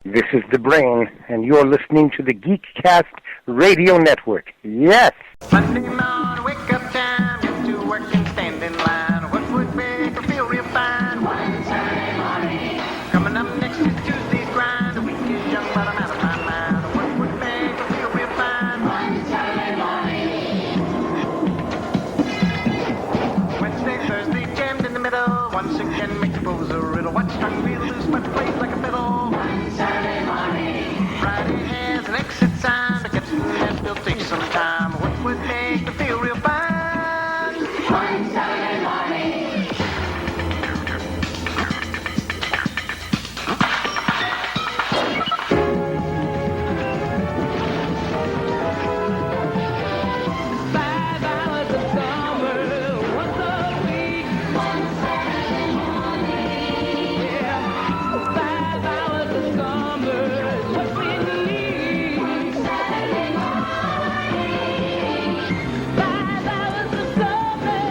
This is the Brain, and you're listening to the Geekcast Radio Network. Yes! Monday morning, wake up time, get to work and stand in line. What would make her feel real fine? One Saturday morning. Coming up next is Tuesday's grind. The week is young, but I'm out of my mind. What would make her feel real fine? One Saturday morning. Wednesday, Thursday, jammed in the middle. Once again, make the pose a riddle. Watch tongue wheel loose, but plays like a fiddle. One Saturday morning. Friday has an exit sign, but gets to that will take some time. What would make her feel real fine? One Saturday morning. Five hours of summer, once a week. One Saturday morning. Yeah, 5 hours of summer is what we need. One Saturday morning. 5 hours of summer,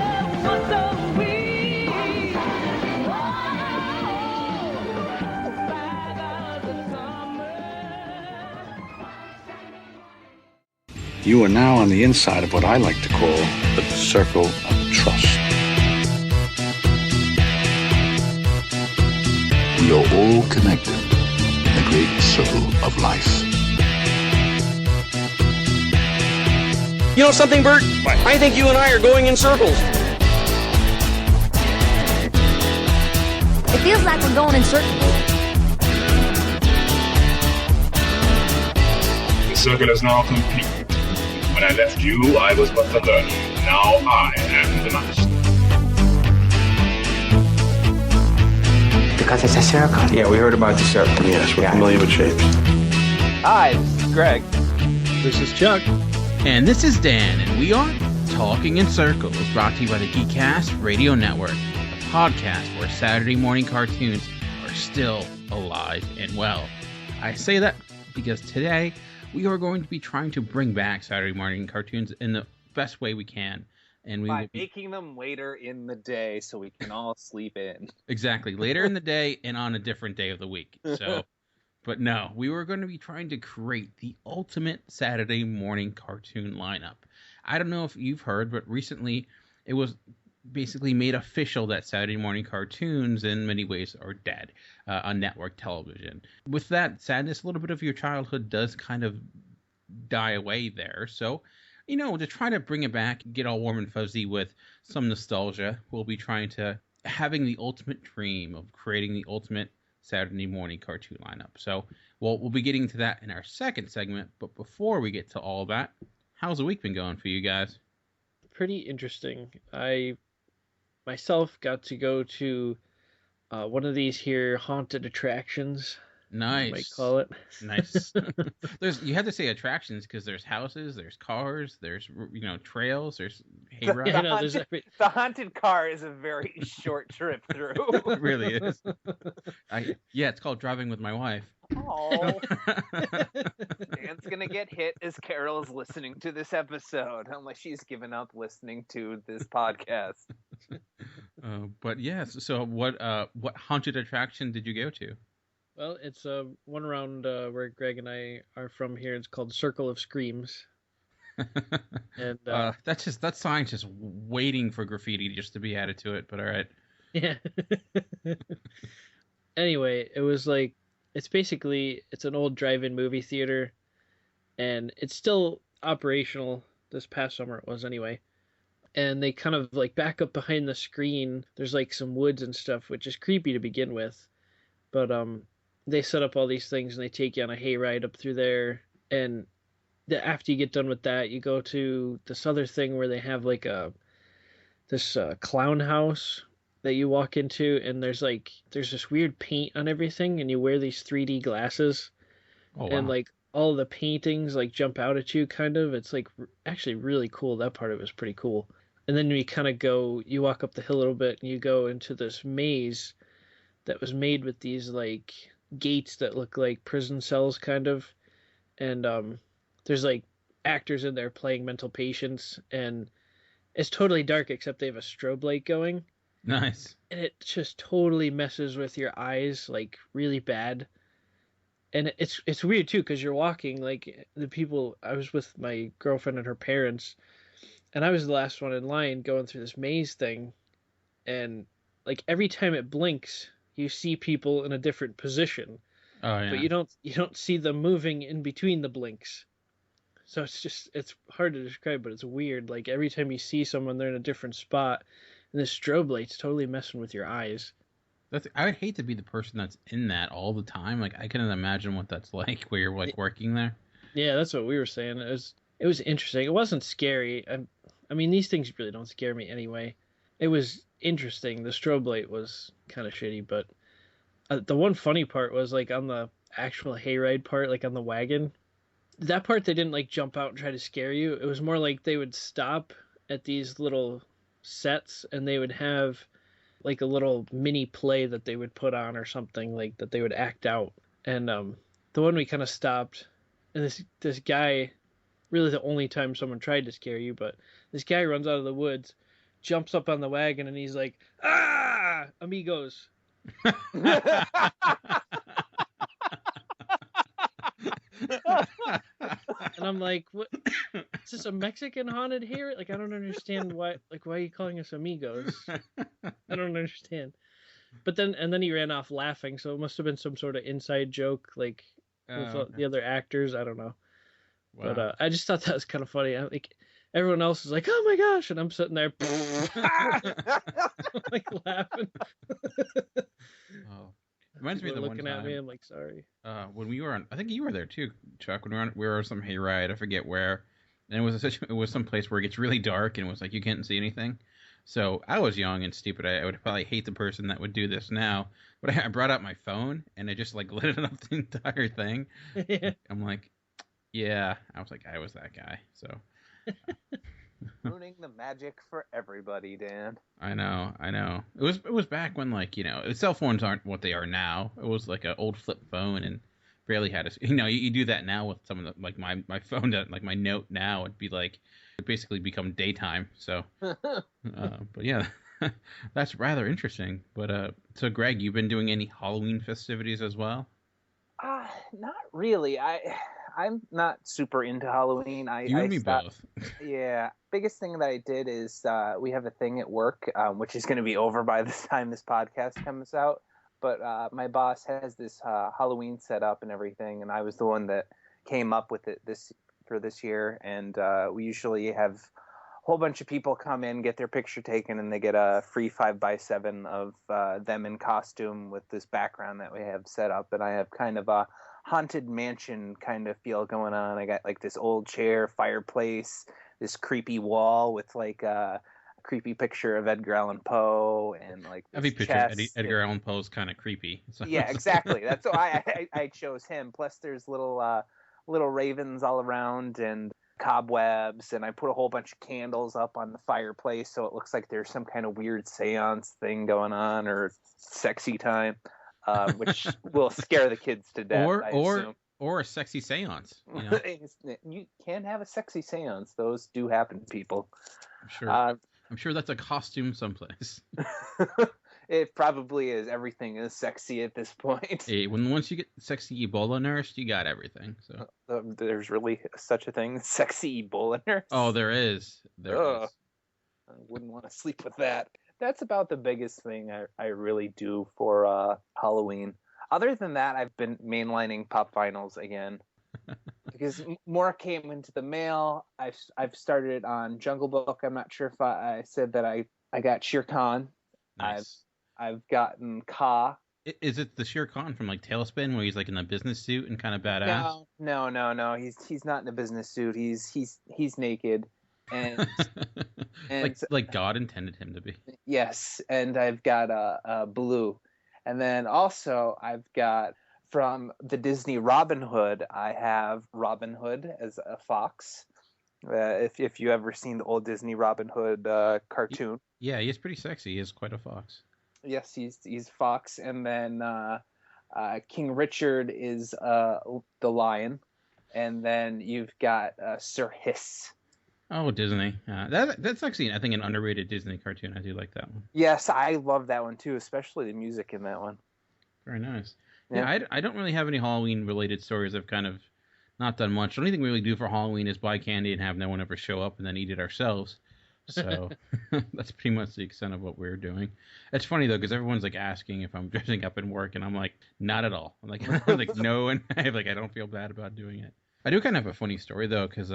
once a week. 5 hours of summer. You are now on the inside of what I like to call the circle of trust. We are all connected in the great circle of life. You know something, Bert? What? I think you and I are going in circles. It feels like we're going in circles. The circle is now complete. When I left you, I was but the learner. Now I am the master. Because it's a circle. Yeah, we heard about the circle. Yes, we're familiar with shapes. Hi, this is Greg. This is Chuck. And this is Dan, and we are Talking in Circles, brought to you by the Geekcast Radio Network, a podcast where Saturday morning cartoons are still alive and well. I say that because today we are going to be trying to bring back Saturday morning cartoons in the best way we can. And we will By be making them later in the day so we can all sleep in. exactly later in the day and on a different day of the week. So, but no, we were going to be trying to create the ultimate Saturday morning cartoon lineup. I don't know if you've heard, but recently it was basically made official that Saturday morning cartoons in many ways are dead on network television. With that sadness, a little bit of your childhood does kind of die away there. So, you know, to try to bring it back, get all warm and fuzzy with some nostalgia, we'll be trying to having the ultimate dream of creating the ultimate Saturday morning cartoon lineup. So we'll be getting to that in our second segment. But before we get to all that, how's the week been going for you guys? Pretty interesting. I myself got to go to one of these here haunted attractions. Nice. You might call it. Nice. You have to say attractions because there's houses, there's cars, there's trails, there's hay rides. The haunted car is a very short trip through. It really is. It's called Driving with My Wife. Oh, Dan's gonna get hit as Carol is listening to this episode, unless she's given up listening to this podcast. But yes, so what haunted attraction did you go to? Well, it's one around where Greg and I are from here. It's called Circle of Screams. And that sign's just waiting for graffiti just to be added to it. But all right. Yeah. Anyway, it was like it's an old drive-in movie theater, and it's still operational. This past summer it was anyway. And they kind of like back up behind the screen. There's like some woods and stuff, which is creepy to begin with. But they set up all these things and they take you on a hayride up through there. And after you get done with that, you go to this other thing where they have like this clown house that you walk into, and there's this weird paint on everything, and you wear these 3D glasses. Oh, wow. And like all the paintings like jump out at you kind of. It's like actually really cool. That part of it was pretty cool. And then you kind of you walk up the hill a little bit and you go into this maze that was made with these like gates that look like prison cells kind of. And there's like actors in there playing mental patients, and it's totally dark except they have a strobe light going. Nice. And it just totally messes with your eyes like really bad. And it's weird too, because you're walking, like, the people. I was with my girlfriend and her parents, and I was the last one in line going through this maze thing, and like every time it blinks, you see people in a different position. Oh yeah. But you don't see them moving in between the blinks. So it's hard to describe, but it's weird. Like every time you see someone, they're in a different spot, and this strobe light's totally messing with your eyes. I would hate to be the person that's in that all the time. Like I couldn't imagine what that's like where you're like working there. Yeah, that's what we were saying. It was interesting. It wasn't scary. I mean, these things really don't scare me anyway. It was interesting. The strobe light was kind of shitty, but the one funny part was like on the actual hayride part, like on the wagon. That part they didn't like jump out and try to scare you. It was more like they would stop at these little sets and they would have like a little mini play that they would put on or something, like that they would act out. And the one we kind of stopped, and this guy, really the only time someone tried to scare you, but this guy runs out of the woods, jumps up on the wagon, and he's like, "Ah, amigos." And I'm like, what? Is this a Mexican haunted hair? Like, I don't understand why. Like, why are you calling us amigos? I don't understand. But then he ran off laughing, so it must have been some sort of inside joke, like with the other actors. I don't know. Wow. But I just thought that was kind of funny. Like, everyone else is like, "Oh my gosh," and I'm sitting there, like laughing. Oh. Reminds me of the one looking time. At me. I'm like, sorry. When we were on, I think you were there too, Chuck. When we were on some hayride, I forget where, and it was some place where it gets really dark and it was like you can't see anything. So I was young and stupid. I would probably hate the person that would do this now. But I brought out my phone and I just like lit up the entire thing. Yeah. I'm like, yeah. I was like, I was that guy. So. Ruining the magic for everybody, Dan. I know. It was back when, like, you know, cell phones aren't what they are now. It was like an old flip phone and barely had a, you know, you do that now with some of the, like my phone, like my Note now, it'd be like, it basically become daytime. So, but yeah, that's rather interesting. But so Greg, you've been doing any Halloween festivities as well? Not really. I'm not super into Halloween. You and me both. Yeah. Biggest thing that I did is we have a thing at work, which is going to be over by the time this podcast comes out. But my boss has this Halloween set up and everything, and I was the one that came up with it for this year. And we usually have a whole bunch of people come in, get their picture taken, and they get a free 5x7 of them in costume with this background that we have set up. And I have kind of a haunted mansion kind of feel going on. I got like this old chair, fireplace, this creepy wall with like a creepy picture of Edgar Allan Poe, and like every picture of Edgar Allan Poe is kind of creepy. So. Yeah, exactly. That's why I chose him. Plus, there's little ravens all around and cobwebs, and I put a whole bunch of candles up on the fireplace so it looks like there's some kind of weird seance thing going on or sexy time. Which will scare the kids to death. Or a sexy seance. You know? You can have a sexy seance. Those do happen, people. I'm sure that's a costume someplace. It probably is. Everything is sexy at this point. Hey, once you get sexy Ebola nurse, you got everything. So there's really such a thing, sexy Ebola nurse. Oh, there is. There is. I wouldn't want to sleep with that. That's about the biggest thing I really do for Halloween. Other than that, I've been mainlining Pop Vinyls again because more came into the mail. I've started on Jungle Book. I'm not sure if I said that I got Shere Khan. Nice. I've gotten Ka. Is it the Shere Khan from like Tailspin where he's like in a business suit and kind of badass? No. He's not in a business suit. He's naked. And like God intended him to be. Yes, and I've got a Blue, and then also I've got from the Disney Robin Hood. I have Robin Hood as a fox. If you ever seen the old Disney Robin Hood cartoon, yeah, he's pretty sexy. He is quite a fox. Yes, he's fox, and then King Richard is the lion, and then you've got Sir Hiss. Oh, Disney. That's actually, I think, an underrated Disney cartoon. I do like that one. Yes, I love that one too, especially the music in that one. Very nice. Yeah, I don't really have any Halloween-related stories. I've kind of not done much. The only thing we really do for Halloween is buy candy and have no one ever show up and then eat it ourselves. So that's pretty much the extent of what we're doing. It's funny, though, because everyone's, like, asking if I'm dressing up in work, and I'm like, not at all. I'm like no, and I don't feel bad about doing it. I do kind of have a funny story, though, because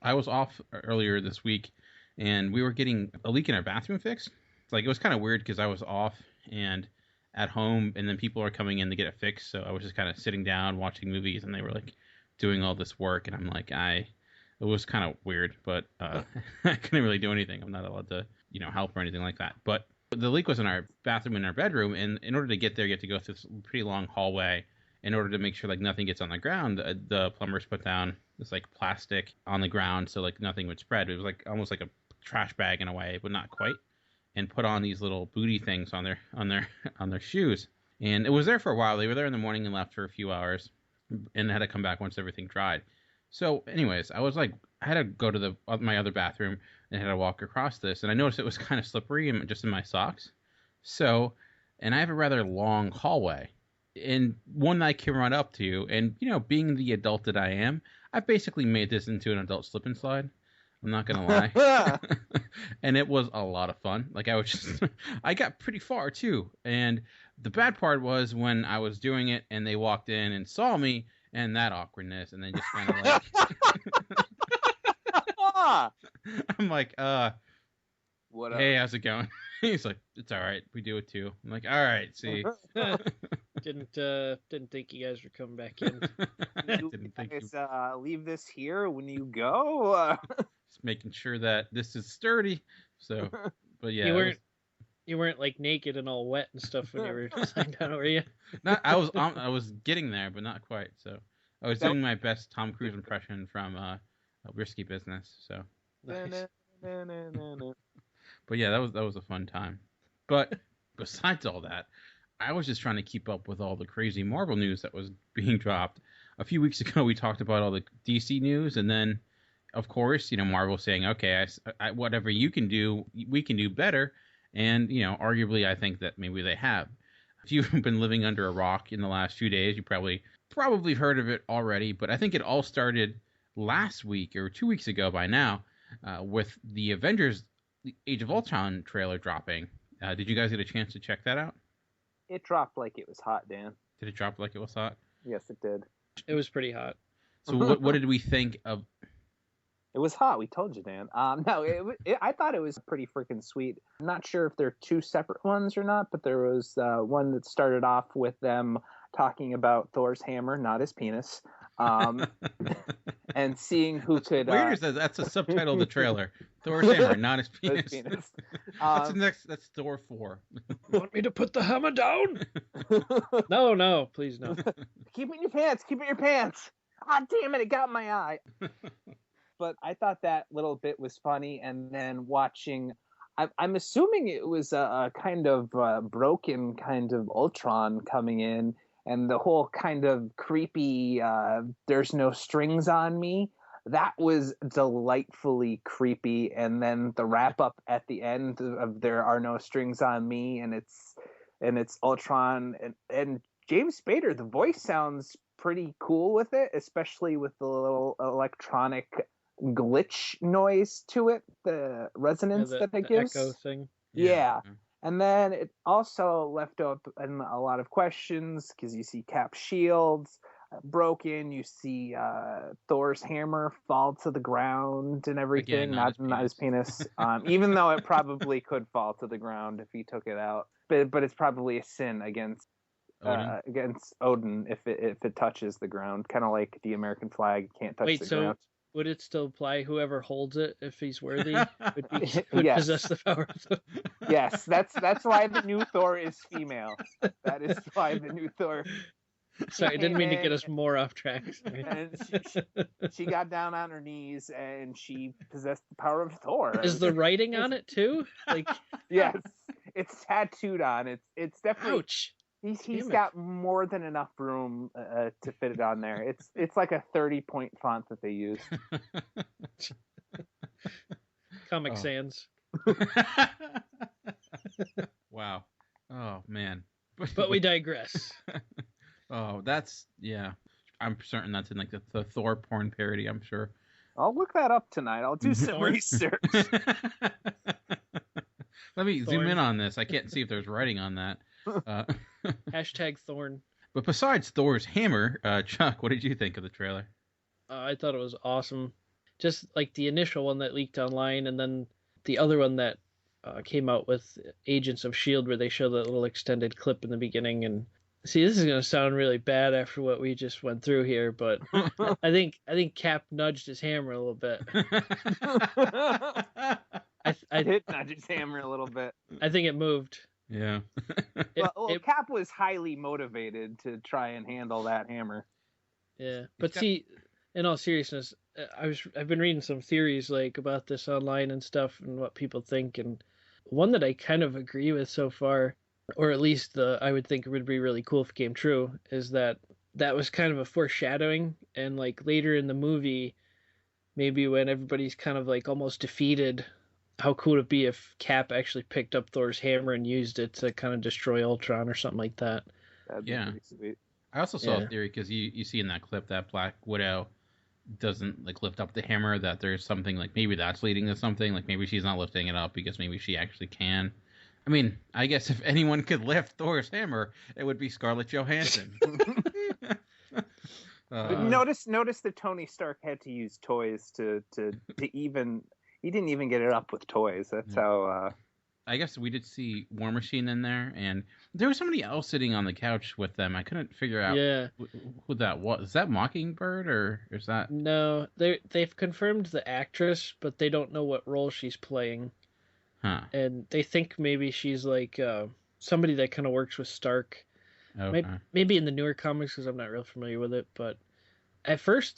I was off earlier this week, and we were getting a leak in our bathroom fixed. Like, it was kind of weird because I was off and at home, and then people are coming in to get it fixed, so I was just kind of sitting down watching movies, and they were, like, doing all this work, and I'm like, it was kind of weird, but I couldn't really do anything. I'm not allowed to, help or anything like that. But the leak was in our bathroom in our bedroom, and in order to get there, you have to go through this pretty long hallway in order to make sure, like, nothing gets on the ground. The plumbers put down this, like, plastic on the ground so, like, nothing would spread. It was, like, almost like a trash bag in a way, but not quite. And put on these little booty things on their shoes. And it was there for a while. They were there in the morning and left for a few hours, and had to come back once everything dried. So, anyways, I had to go to my other bathroom and had to walk across this, and I noticed it was kind of slippery just in my socks. So, and I have a rather long hallway, and one that I can run up to, and being the adult that I am, I've basically made this into an adult slip and slide. I'm not gonna lie. And it was a lot of fun. Like, I got pretty far too. And the bad part was when I was doing it and they walked in and saw me and that awkwardness, and then just kind of like, I'm like, what up? Hey, how's it going? He's like, it's all right. We do it too. I'm like, all right, see. Didn't think you guys were coming back in. Didn't think leave this here when you go. Just making sure that this is sturdy. So, but yeah, you weren't like naked and all wet and stuff when you were lying down, were you? I was getting there, but not quite. So I was doing my best Tom Cruise impression from Risky Business. So, nice. But yeah, that was a fun time. But besides all that, I was just trying to keep up with all the crazy Marvel news that was being dropped. A few weeks ago, we talked about all the DC news, and then, of course, Marvel saying, okay, I whatever you can do, we can do better. And, arguably, I think that maybe they have. If you've been living under a rock in the last few days, you probably heard of it already. But I think it all started last week or 2 weeks ago by now with the Avengers Age of Ultron trailer dropping. Did you guys get a chance to check that out? It dropped like it was hot, Dan. Did it drop like it was hot? Yes, it did. It was pretty hot. So what did we think of? It was hot. We told you, Dan. No, I thought it was pretty freaking sweet. I'm not sure if they're two separate ones or not, but there was one that started off with them talking about Thor's hammer, not his penis, and seeing who could. Weird is that's a subtitle of the trailer. Thor's hammer, not his penis. That's Thor 4. Want me to put the hammer down? No, please no. Keep it in your pants. Keep it in your pants. Ah, damn it! It got in my eye. But I thought that little bit was funny, and then watching, I'm assuming it was a kind of broken kind of Ultron coming in, and the whole kind of creepy, there's no strings on me. That was delightfully creepy, and then the wrap up at the end of there are no strings on me, and it's Ultron, and James Spader, the voice sounds pretty cool with it, especially with the little electronic glitch noise to it, the resonance that it gives. Echo thing. Yeah. And then it also left up a lot of questions because you see Cap's shields broken, you see Thor's hammer fall to the ground and everything. Again, not his penis. Even though it probably could fall to the ground if he took it out, but it's probably a sin against Odin if it touches the ground, kind of like the American flag can't touch the ground. Would it still apply whoever holds it if he's worthy would Yes. possess the power? Yes, that's why the new Thor is female. That is why the new Thor. Sorry, I didn't mean to get us more off track. And she got down on her knees and she possessed the power of Thor. Is the writing on it too? Like, yes, it's tattooed on. It's definitely. Ouch. He's got more than enough room to fit it on there. It's like a 30-point font that they use. Comic Sans. Wow. Oh man. But we digress. Oh, that's yeah. I'm certain that's in like the Thor porn parody. I'm sure. I'll look that up tonight. I'll do some research. Let me zoom in on this. I can't see if there's writing on that. Hashtag Thorn. But besides Thor's hammer, Chuck, what did you think of the trailer? I thought it was awesome. Just like the initial one that leaked online, and then the other one that came out with Agents of S.H.I.E.L.D., where they show that little extended clip in the beginning. And see, this is going to sound really bad after what we just went through here, but I think Cap nudged his hammer a little bit. I did nudge his hammer a little bit. I think it moved. Yeah. Cap was highly motivated to try and handle that hammer. Yeah, but see, in all seriousness, I've been reading some theories like about this online and stuff and what people think, and one that I kind of agree with so far, or at least I would think it would be really cool if it came true, is that was kind of a foreshadowing, and like later in the movie, maybe when everybody's kind of like almost defeated, how cool would it be if Cap actually picked up Thor's hammer and used it to kind of destroy Ultron or something like that? That'd be pretty sweet. I also saw a theory because you see in that clip that Black Widow doesn't like lift up the hammer, that there's something like maybe that's leading to something, like maybe she's not lifting it up because maybe she actually can. I mean, I guess if anyone could lift Thor's hammer, it would be Scarlett Johansson. Notice that Tony Stark had to use toys to even. He didn't even get it up with toys. That's how. I guess we did see War Machine in there, and there was somebody else sitting on the couch with them. I couldn't figure out who that was. Is that Mockingbird, or is that... No, they've confirmed the actress, but they don't know what role she's playing. Huh. And they think maybe she's like somebody that kind of works with Stark. Okay. Maybe in the newer comics, because I'm not real familiar with it, but at first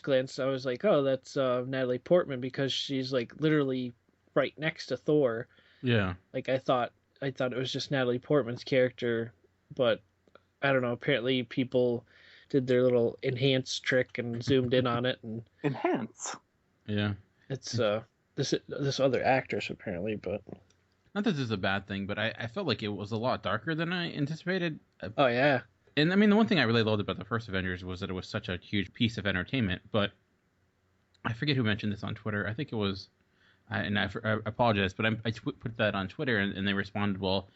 glance, I was like, oh, that's Natalie Portman, because she's like literally right next to Thor. Yeah. Like I thought it was just Natalie Portman's character, but I don't know. Apparently, people did their little enhance trick and zoomed in on it and enhance. Yeah. It's this other actress apparently, but not that this is a bad thing, but I felt like it was a lot darker than I anticipated. Oh yeah. And I mean, the one thing I really loved about the first Avengers was that it was such a huge piece of entertainment. But I forget who mentioned this on Twitter. I think it was. And I apologize, but I put that on Twitter, and they responded. Well,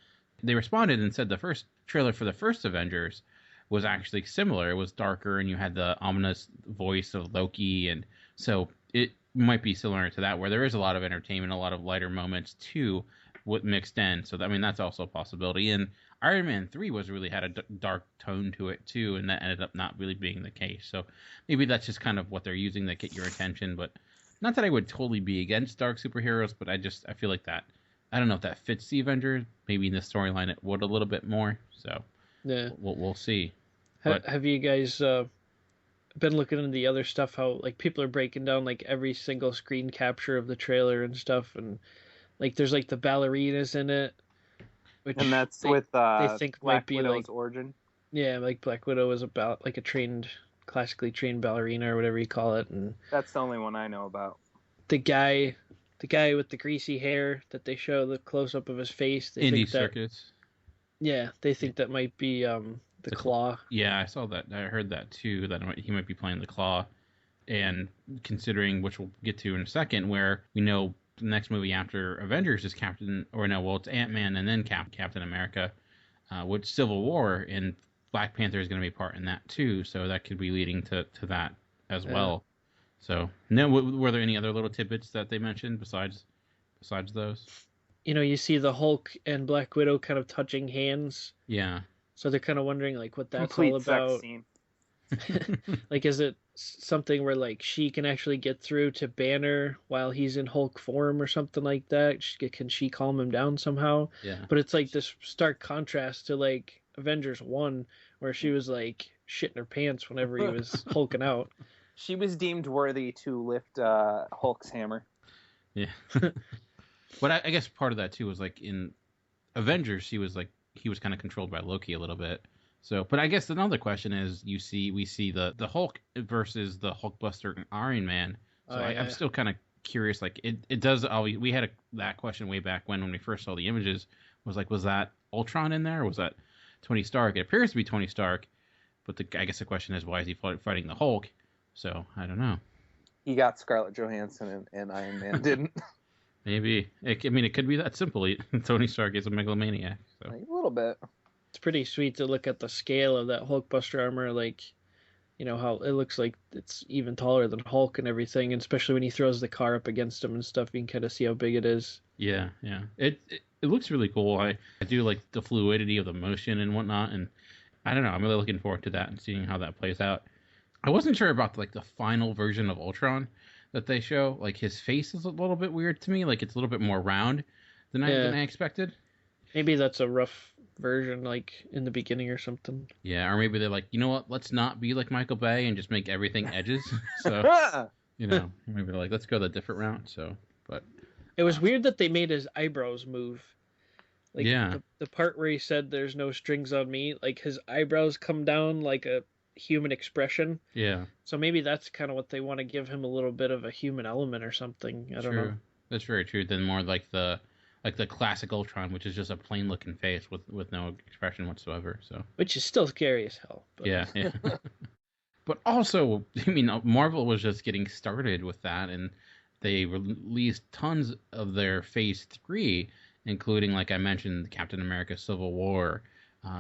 they responded and said the first trailer for the first Avengers was actually similar. It was darker, and you had the ominous voice of Loki, and so it might be similar to that, where there is a lot of entertainment, a lot of lighter moments too, with mixed in. So I mean, that's also a possibility. And Iron Man 3 had a dark tone to it too, and that ended up not really being the case. So maybe that's just kind of what they're using to get your attention, but. Not that I would totally be against dark superheroes, but I feel like that. I don't know if that fits the Avengers. Maybe in the storyline it would a little bit more. So yeah, we'll see. Have you guys been looking into the other stuff? How like people are breaking down like every single screen capture of the trailer and stuff, and like there's like the ballerinas in it, and that's with they think Black might be Widow's like origin. Yeah, like Black Widow is about like a classically trained ballerina or whatever you call it, and that's the only one I know about. The guy with the greasy hair that they show the close up of his face. Andy Serkis. Yeah, they think that might be the Claw. Yeah, I saw that. I heard that too. That he might be playing the Claw, and considering, which we'll get to in a second, where we know the next movie after Avengers is it's Ant-Man and then Captain America, with Civil War, and Black Panther is going to be part in that too, so that could be leading to that as well. So, no, were there any other little tidbits that they mentioned besides those? You know, you see the Hulk and Black Widow kind of touching hands. Yeah. So they're kind of wondering like what that's Complete all about. Sex scene. Like, is it something where like she can actually get through to Banner while he's in Hulk form or something like that? Can she calm him down somehow? Yeah. But it's like this stark contrast to like Avengers 1, where she was like shitting her pants whenever he was hulking out. She was deemed worthy to lift Hulk's hammer. Yeah. But I guess part of that too was like in Avengers, he was kind of controlled by Loki a little bit. So, but I guess another question is we see the Hulk versus the Hulkbuster and Iron Man. So I'm still kind of curious. Like it does always. We had that question way back when we first saw the images. Was that Ultron in there? Or was that Tony Stark. It appears to be Tony Stark, but I guess the question is, why is he fighting the Hulk? So I don't know. He got Scarlett Johansson and Iron Man didn't. Maybe. It could be that simple. Tony Stark is a megalomaniac. So. Like, a little bit. It's pretty sweet to look at the scale of that Hulkbuster armor, like, you know, how it looks like it's even taller than Hulk and everything, and especially when he throws the car up against him and stuff, you can kind of see how big it is. Yeah. It looks really cool. I do like the fluidity of the motion and whatnot, and I don't know. I'm really looking forward to that and seeing how that plays out. I wasn't sure about like the final version of Ultron that they show. Like his face is a little bit weird to me. Like it's a little bit more round than I expected. Maybe that's a rough version, like in the beginning or something. Yeah, or maybe they're like, you know what? Let's not be like Michael Bay and just make everything edges. So you know, maybe they're like, let's go the different route. So, but it was weird that they made his eyebrows move. Like the part where he said "there's no strings on me," like his eyebrows come down like a human expression. Yeah. So maybe that's kind of what they want to give him, a little bit of a human element or something. I don't know. That's very true. Then more like the classic Ultron, which is just a plain looking face with no expression whatsoever. So. Which is still scary as hell. But... Yeah. But also, I mean, Marvel was just getting started with that, and they released tons of their Phase 3, including, like I mentioned, Captain America: Civil War.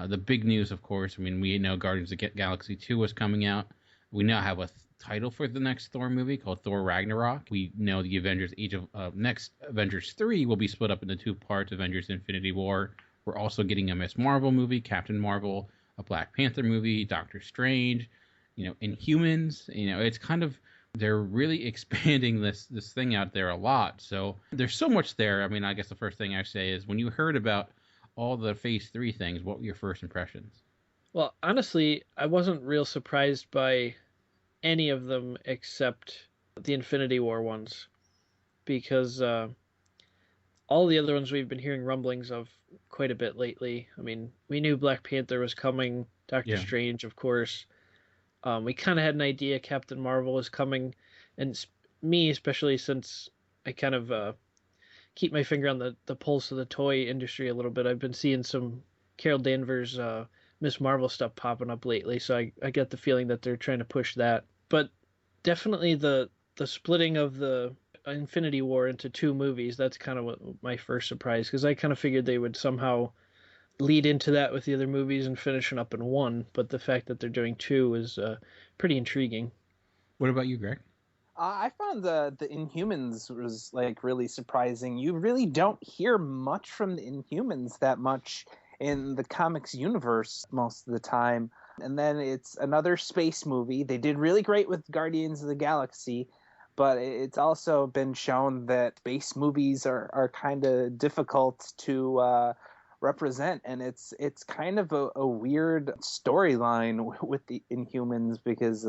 The big news, of course, I mean, we know Guardians of the Galaxy 2 was coming out. We now have a title for the next Thor movie called Thor Ragnarok. We know the Avengers next Avengers 3 will be split up into 2 parts, Avengers Infinity War. We're also getting a Miss Marvel movie, Captain Marvel, a Black Panther movie, Doctor Strange, Inhumans. It's kind of, they're really expanding this thing out there a lot. So there's so much there. I mean, I guess the first thing I say is, when you heard about all the Phase 3 things, what were your first impressions? Well, honestly, I wasn't real surprised by any of them except the Infinity War ones, because all the other ones we've been hearing rumblings of quite a bit lately. I mean, we knew Black Panther was coming, Doctor Strange, of course. We kind of had an idea Captain Marvel was coming, and me especially, since I kind of keep my finger on the pulse of the toy industry a little bit. I've been seeing some Carol Danvers Miss Marvel stuff popping up lately, so I get the feeling that they're trying to push that. But definitely the splitting of the Infinity War into 2 movies, that's kind of what my first surprise, because I kind of figured they would somehow lead into that with the other movies and finishing up in 1, but the fact that they're doing 2 is pretty intriguing. What about you, Greg? I found the Inhumans was like really surprising. You really don't hear much from the Inhumans that much in the comics universe most of the time. And then it's another space movie. They did really great with Guardians of the Galaxy, but it's also been shown that space movies are kind of difficult to represent, and it's kind of a weird storyline with the Inhumans, because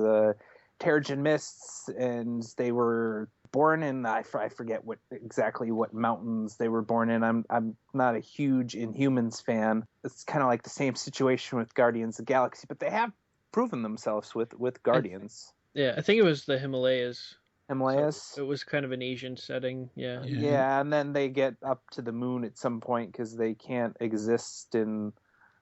Terrigen Mists, and they were born in, I forget exactly what mountains they were born in. I'm not a huge Inhumans fan. It's kind of like the same situation with Guardians of the Galaxy, but they have proven themselves with Guardians. I think it was the Himalayas. So it was kind of an Asian setting, yeah. Yeah, and then they get up to the moon at some point because they can't exist in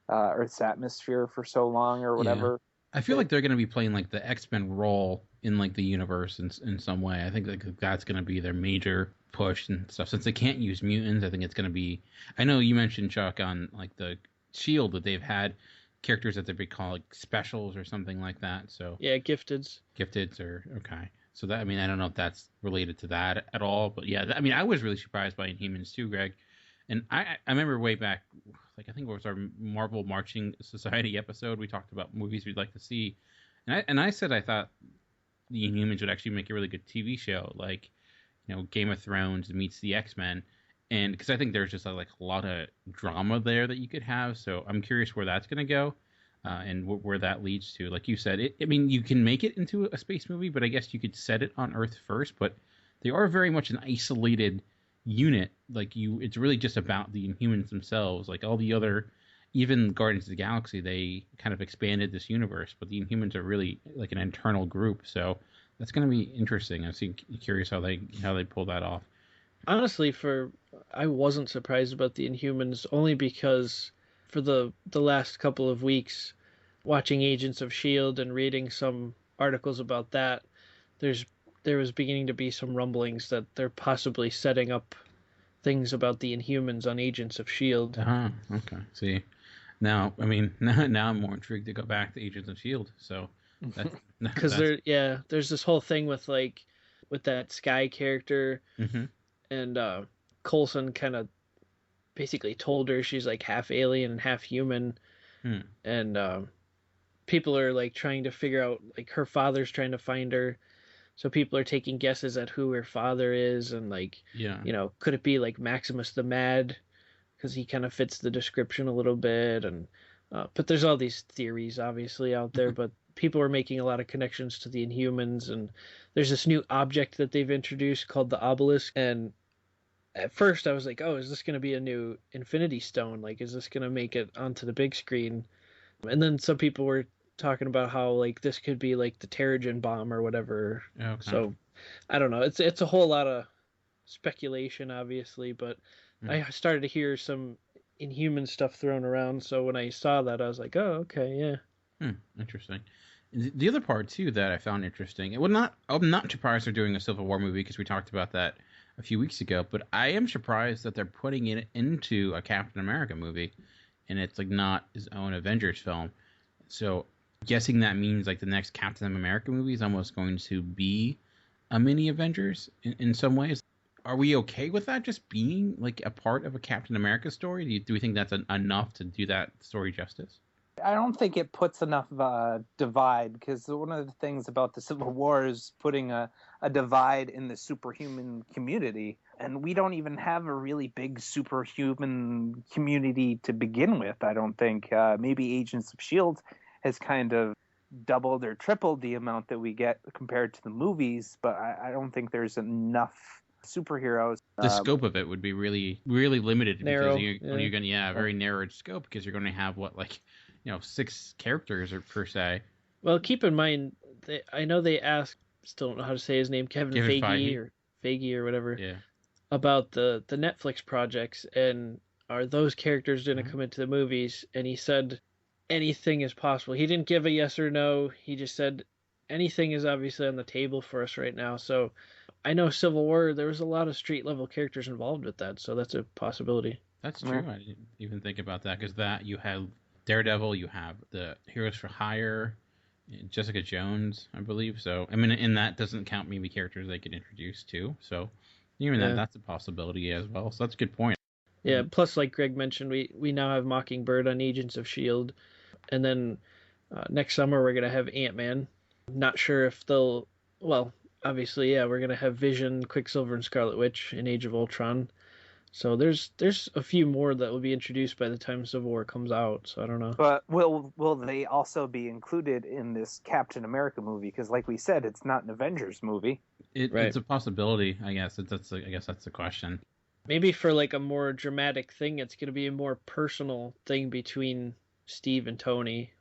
Earth's atmosphere for so long or whatever. Yeah. I feel like they're going to be playing like the X-Men role in like the universe in some way. I think that's going to be their major push and stuff. Since they can't use mutants, I think it's going to be... I know you mentioned, Chuck, on like the S.H.I.E.L.D. that they've had characters that they'd be called like specials or something like that. So yeah, gifteds. Gifteds, or okay. So that, I mean, I don't know if that's related to that at all, but yeah, I mean, I was really surprised by Inhumans too, Greg. And I remember way back, like I think it was our Marvel Marching Society episode, we talked about movies we'd like to see, and I said I thought the Inhumans would actually make a really good TV show, like, Game of Thrones meets the X-Men, and because I think there's just like a lot of drama there that you could have. So I'm curious where that's going to go. And where that leads to. Like you said, I mean, you can make it into a space movie, but I guess you could set it on Earth first. But they are very much an isolated unit. Like it's really just about the Inhumans themselves. Like all the other, even Guardians of the Galaxy, they kind of expanded this universe, but the Inhumans are really like an internal group. So that's going to be interesting. I'm curious how they pull that off. Honestly, I wasn't surprised about the Inhumans, only because for the last couple of weeks, watching Agents of S.H.I.E.L.D. and reading some articles about that, there was beginning to be some rumblings that they're possibly setting up things about the Inhumans on Agents of S.H.I.E.L.D. Okay. See, now I'm more intrigued to go back to Agents of S.H.I.E.L.D. So because there's this whole thing with that Skye character, and Coulson kind of basically told her she's like half alien and half human, and people are like trying to figure out, like, her father's trying to find her, so people are taking guesses at who her father is, and like, could it be like Maximus the Mad, because he kind of fits the description a little bit, and but there's all these theories obviously out there, but people are making a lot of connections to the Inhumans, and there's this new object that they've introduced called the Obelisk, and at first I was like, oh, is this going to be a new Infinity Stone? Like, is this going to make it onto the big screen? And then some people were talking about how, like, this could be like the Terrigen bomb or whatever. Okay. So I don't know. It's a whole lot of speculation, obviously, but I started to hear some Inhuman stuff thrown around. So when I saw that, I was like, oh, okay, yeah. Interesting. The other part too that I found interesting, I'm not surprised they're doing a Civil War movie, because we talked about that a few weeks ago, but I am surprised that they're putting it into a Captain America movie, and it's like not his own Avengers film. So guessing that means like the next Captain America movie is almost going to be a mini Avengers in some ways. Are we okay with that just being like a part of a Captain America story? Do we think that's enough to do that story justice? I don't think it puts enough of a divide, because one of the things about the Civil War is putting a divide in the superhuman community, and we don't even have a really big superhuman community to begin with, I don't think. Maybe Agents of S.H.I.E.L.D. has kind of doubled or tripled the amount that we get compared to the movies, but I don't think there's enough superheroes. The scope of it would be really, really limited, narrow, because you're going to very narrowed scope, because you're going to have 6 characters per se. Well, keep in mind, I know they asked, still don't know how to say his name, Kevin Feige or whatever, about the Netflix projects, and are those characters going to come into the movies? And he said anything is possible. He didn't give a yes or no. He just said anything is obviously on the table for us right now. So I know Civil War, there was a lot of street level characters involved with that, so that's a possibility. That's true. I didn't even think about that, because you have Daredevil, you have the Heroes for Hire, Jessica Jones, I believe. So, I mean, and that doesn't count maybe characters they could introduce too. So, even that's a possibility as well. So that's a good point. Yeah. Plus, like Greg mentioned, we now have Mockingbird on Agents of S.H.I.E.L.D., and then next summer we're gonna have Ant-Man. Not sure if they'll. Well, obviously, we're gonna have Vision, Quicksilver, and Scarlet Witch in Age of Ultron. So there's a few more that will be introduced by the time Civil War comes out. So I don't know. But will they also be included in this Captain America movie? Because, like we said, it's not an Avengers movie. It's a possibility, I guess. I guess that's the question. Maybe for like a more dramatic thing, it's going to be a more personal thing between Steve and Tony.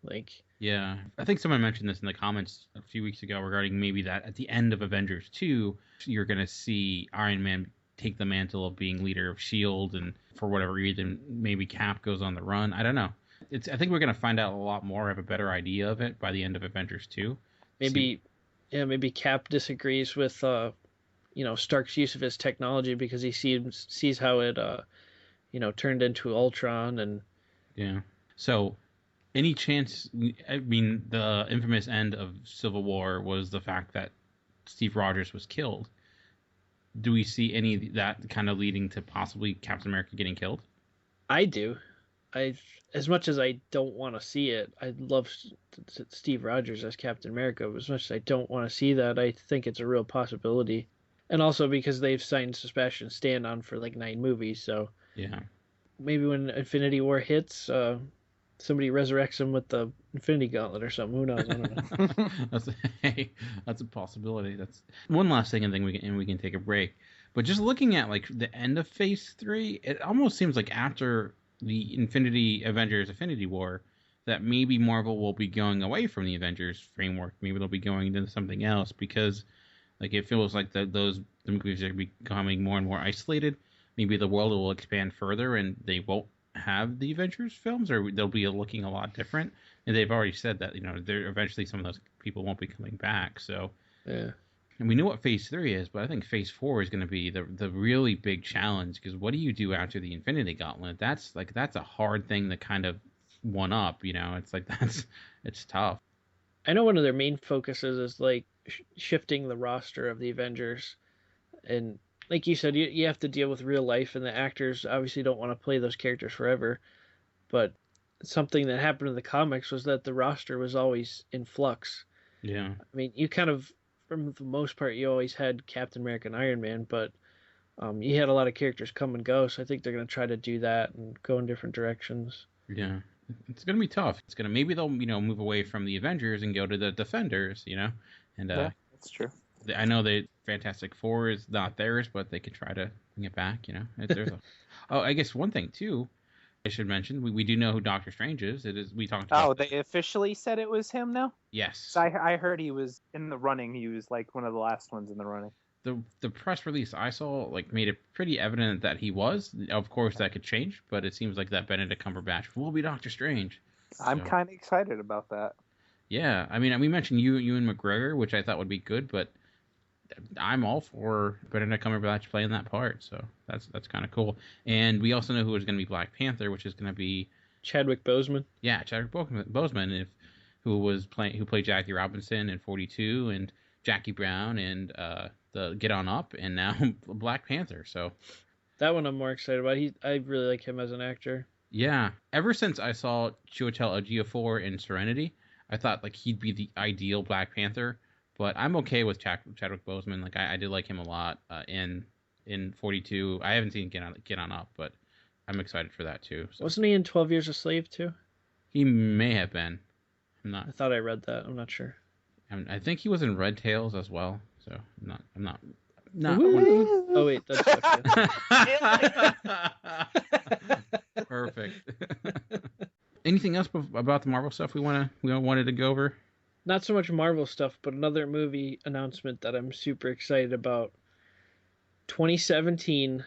Yeah, I think someone mentioned this in the comments a few weeks ago regarding maybe that at the end of Avengers 2, you're going to see Iron Man take the mantle of being leader of S.H.I.E.L.D., and for whatever reason, maybe Cap goes on the run. I don't know. I think we're going to find out a lot more, have a better idea of it by the end of Avengers 2. Maybe Cap disagrees with Stark's use of his technology, because he sees how it turned into Ultron, and So any chance? I mean, the infamous end of Civil War was the fact that Steve Rogers was killed. Do we see any of that kind of leading to possibly Captain America getting killed? I do. As much as I don't want to see it, I love Steve Rogers as Captain America. As much as I don't want to see that, I think it's a real possibility. And also because they've signed Sebastian Stan on for 9 movies, so maybe when Infinity War hits, somebody resurrects him with the Infinity Gauntlet or something. Who knows? I don't know. That's a possibility. That's one last thing, and then we can take a break. But just looking at the end of Phase 3, it almost seems like after the Avengers Infinity War, that maybe Marvel will be going away from the Avengers framework. Maybe they'll be going into something else, because it feels like the movies are becoming more and more isolated. Maybe the world will expand further, and they won't have the Avengers films, or they'll be looking a lot different. And they've already said that, eventually some of those people won't be coming back. So, yeah. And we know what Phase 3 is, but I think Phase 4 is going to be the really big challenge, because what do you do after the Infinity Gauntlet? That's a hard thing to kind of one up, It's like it's tough. I know one of their main focuses is like shifting the roster of the Avengers, and like you said, you have to deal with real life, and the actors obviously don't want to play those characters forever. But something that happened in the comics was that the roster was always in flux. Yeah. I mean, you kind of, for the most part, you always had Captain America and Iron Man, but you had a lot of characters come and go, so I think they're going to try to do that and go in different directions. Yeah. It's going to be tough. Maybe they'll, move away from the Avengers and go to the Defenders, And yeah, that's true. I know the Fantastic Four is not theirs, but they could try to bring it back, I guess one thing, too, I should mention, we do know who Doctor Strange is. We talked about... Oh, they officially said it was him now? Yes. So I heard he was in the running. He was like one of the last ones in the running. The press release I saw made it pretty evident that he was. Of course, that could change, but it seems like that Benedict Cumberbatch will be Doctor Strange. I'm kind of excited about that. Yeah, I mean, we mentioned Ewan McGregor, which I thought would be good, but I'm all for Benedict Cumberbatch playing that part, so that's kind of cool. And we also know who is going to be Black Panther, which is going to be Chadwick Boseman. Yeah, Chadwick Boseman, who played Jackie Robinson in 42, and Jackie Brown and the Get On Up, and now Black Panther. So that one I'm more excited about. I really like him as an actor. Yeah, ever since I saw Chiwetel Ejiofor in Serenity, I thought he'd be the ideal Black Panther. But I'm okay with Chadwick Boseman. I did like him a lot in 42. I haven't seen Get On Up, but I'm excited for that too. So. Wasn't he in 12 Years a Slave too? He may have been. I'm not. I thought I read that. I'm not sure. I think he was in Red Tails as well. So I'm not. Oh wait, that's perfect. Anything else about the Marvel stuff we wanted to go over? Not so much Marvel stuff, but another movie announcement that I'm super excited about. 2017